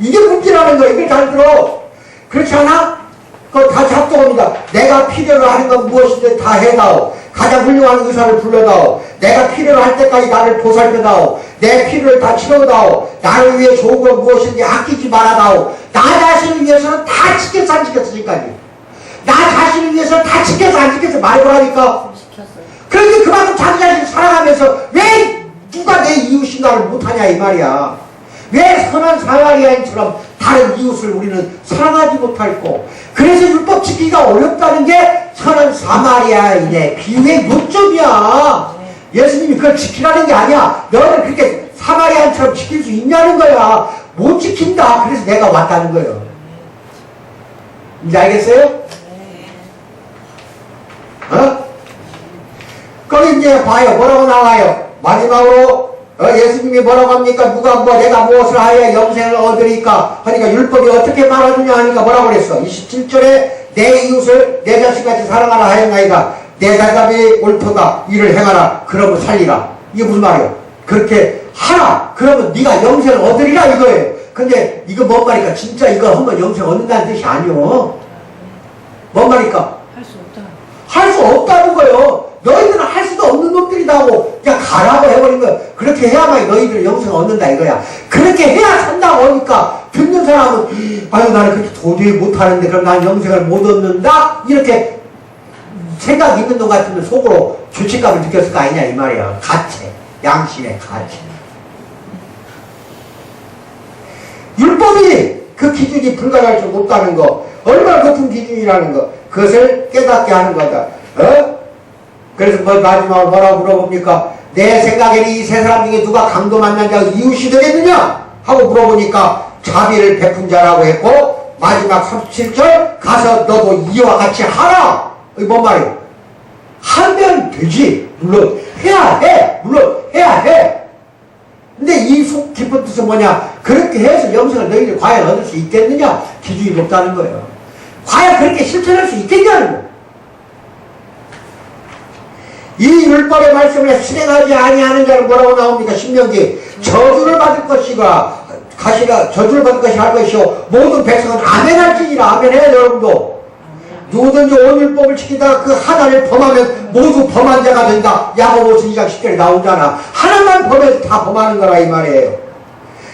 이게 문제라는 거야. 이걸 잘 들어. 그렇지 않아? 그거 다 작동합니다. 내가 필요로 하는 건 무엇이든 다 해다오. 가장 훌륭한 의사를 불러다오. 내가 필요로 할 때까지 나를 보살펴다오. 내 필요를 다 채워다오. 나를 위해 좋은 건 무엇인지 아끼지 말아다오. 나 자신을 위해서는 다 지켜서 안 지켰어 지금까지. 나 자신을 위해서는 다 지켜서 안 지켜서 말해보라니까. 그런데 그만큼 자기 자신을 사랑하면서 왜 누가 내 이웃인가를 못하냐 이 말이야. 왜 선한 사마리아인처럼 다른 이웃을 우리는 사랑하지 못할고. 그래서 율법 지키기가 어렵다는 게 선한 사마리아인의 비유의 요점이야. 예수님이 그걸 지키라는 게 아니야. 너를 그렇게 사마리아인처럼 지킬 수 있냐는 거야. 못 지킨다. 그래서 내가 왔다는 거예요. 이제 알겠어요? 거기 이제 봐요. 뭐라고 나와요? 마지막으로 예수님이 뭐라고 합니까? 누가 내가 무엇을 하여 영생을 얻으리까? 하니까 율법이 어떻게 말하느냐 하니까 뭐라고 그랬어? 27절에 내 이웃을 내 자식같이 사랑하라 하였나이다. 내 대답이 옳도다. 이를 행하라. 그러면 살리라. 이게 무슨 말이에요? 그렇게 하라. 그러면 네가 영생을 얻으리라 이거예요. 근데 이거 뭔 말이니까 진짜 이거 하면 영생 얻는다는 뜻이 아니요. 뭔 말이니까? 할 수 없다. 할 수 없다는 거예요. 너희들은 할 수도 없는 놈들이다 하고 그냥 가라고 해버린 거야. 그렇게 해야만 너희들 영생 얻는다 이거야. 그렇게 해야 산다고 하니까 듣는 사람은 아유 나는 그렇게 도저히 못하는데 그럼 난 영생을 못 얻는다? 이렇게 생각이 있는 놈 같으면 속으로 죄책감을 느꼈을 거 아니냐 이 말이야. 가책, 양심의 가책. 율법이 그 기준이 불가능할 줄 없다는 거. 얼마나 높은 기준이라는 거. 그것을 깨닫게 하는 거다. 그래서 마지막으로 뭐라고 물어봅니까? 내 생각에는 이 세 사람 중에 누가 강도 만난 자가 이웃이 되겠느냐? 하고 물어보니까 자비를 베푼 자라고 했고, 마지막 37절 가서 너도 이와 같이 하라. 이게 뭔 말이에요? 하면 되지. 물론 해야 해. 물론 해야 해. 근데 이 속 깊은 뜻은 뭐냐? 그렇게 해서 영생을 너희들 과연 얻을 수 있겠느냐? 기준이 높다는 거예요. 과연 그렇게 실천할 수 있겠냐는 거예요. 이 율법의 말씀을 실행하지 아니하는 자는 뭐라고 나옵니까? 신명기 저주를 받을 것이가 저주를 받을 것이 할 것이요 모든 백성은 아멘 할지니라. 아멘 해요 여러분도. 누구든지 온 율법을 지키다가 그 하나를 범하면 모두 범한 자가 된다. 야고보서 2장 10절에 나오잖아. 하나만 범해서 다 범하는 거라 이 말이에요.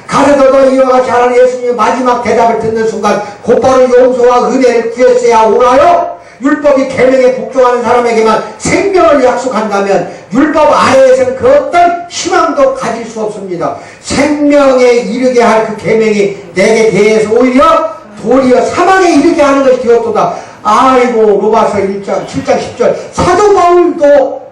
가르쳐도 이와 같이 하라는 예수님의 마지막 대답을 듣는 순간 곧바로 용서와 은혜를 구했어야 오나요? 율법이 계명에 복종하는 사람에게만 생명을 약속한다면 율법 아래에서는 그 어떤 희망도 가질 수 없습니다. 생명에 이르게 할 그 계명이 내게 대해서 오히려 도리어 사망에 이르게 하는 것이 되었도다. 아이고, 로마서 1장 7장 10절 사도 바울도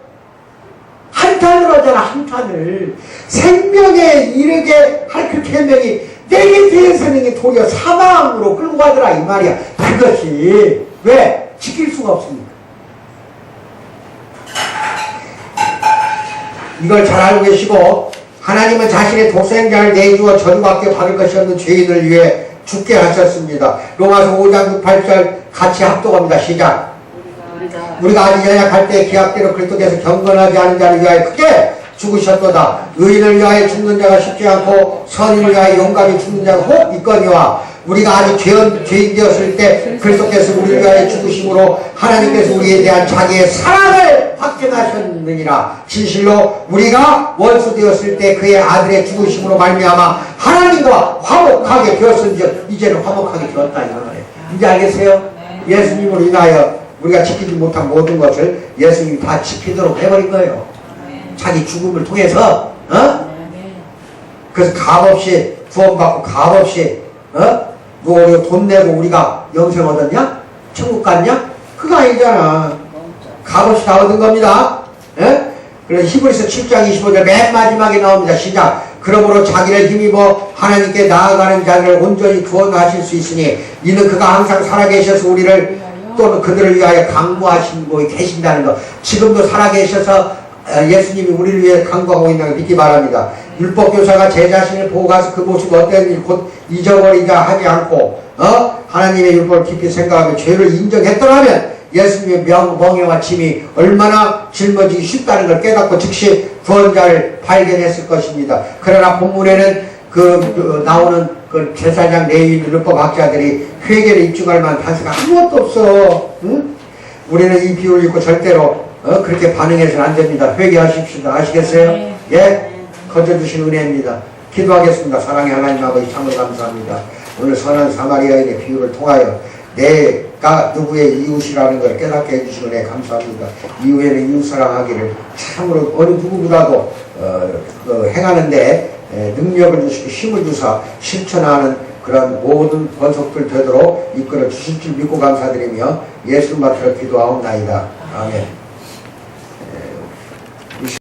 한탄을 하잖아. 한탄을 생명에 이르게 할 그 계명이 내게 대해서는 도리어 사망으로 끌고 가더라 이 말이야. 그것이 왜? 지킬 수가 없습니다. 이걸 잘 알고 계시고, 하나님은 자신의 독생자를 내주어 저주받게 받을 것이 없는 죄인을 위해 죽게 하셨습니다. 로마서 5장 8절 같이 합독합니다. 시작. 우리가 아직 연약할 때 기약대로 그리스도께서 경건하지 않은 자를 위하여 크게 죽으셨도다. 의인을 위하여 죽는 자가 쉽지 않고 선인을 위하여 용감히 죽는 자가 혹 있거니와 우리가 아직 죄인 되었을 때 그리스도께서 우리를 위하여 죽으심으로 하나님께서 우리에 대한 자기의 사랑을 확증하셨느니라. 진실로 우리가 원수 되었을 때 그의 아들의 죽으심으로 말미암아 하나님과 화목하게 되었은즉 이제는 화목하게 되었다 이 말이에요. 이제 알겠어요? 예수님으로 인하여 우리가 지키지 못한 모든 것을 예수님이 다 지키도록 해버린 거예요. 자기 죽음을 통해서 그래서 값없이 구원받고 값없이 뭐 우리가 돈 내고 우리가 영생 얻었냐? 천국 갔냐? 그거 아니잖아. 값없이 다 얻은 겁니다. 그래서 히브리서 7장 25절 맨 마지막에 나옵니다. 시작. 그러므로 자기를 힘입어 하나님께 나아가는 자를 온전히 구원하실 수 있으니 이는 그가 항상 살아계셔서 우리를 또는 그들을 위하여 강구하시고 계신다는 것. 지금도 살아계셔서 예수님이 우리를 위해 강구하고 있다는 걸 믿기 바랍니다. 율법교사가 제 자신을 보고 가서 그 모습이 어땠는지 곧 잊어버리자 하지 않고 하나님의 율법을 깊이 생각하며 죄를 인정했더라면 예수님의 멍에와 침이 얼마나 짊어지기 쉽다는 걸 깨닫고 즉시 구원자를 발견했을 것입니다. 그러나 본문에는 나오는 그 제사장 레위인 율법학자들이 회개를 입증할 만한 단서가 아무것도 없어. 응? 우리는 이 비유를 읽고 절대로 그렇게 반응해서는 안 됩니다. 회개하십시다. 아시겠어요? 예? 거저주신 은혜입니다. 기도하겠습니다. 사랑의 하나님 아버지 참으로 감사합니다. 오늘 선한 사마리아인의 비유를 통하여 내가 누구의 이웃이라는 걸 깨닫게 해주신 은혜 감사합니다. 이후에는 이웃 사랑하기를 참으로 어느 누구보다도 행하는데 능력을 주시고 힘을 주사 실천하는 그런 모든 번속들 되도록 이끌어 주실 줄 믿고 감사드리며 예수 맡들어 기도하옵나이다. 아멘.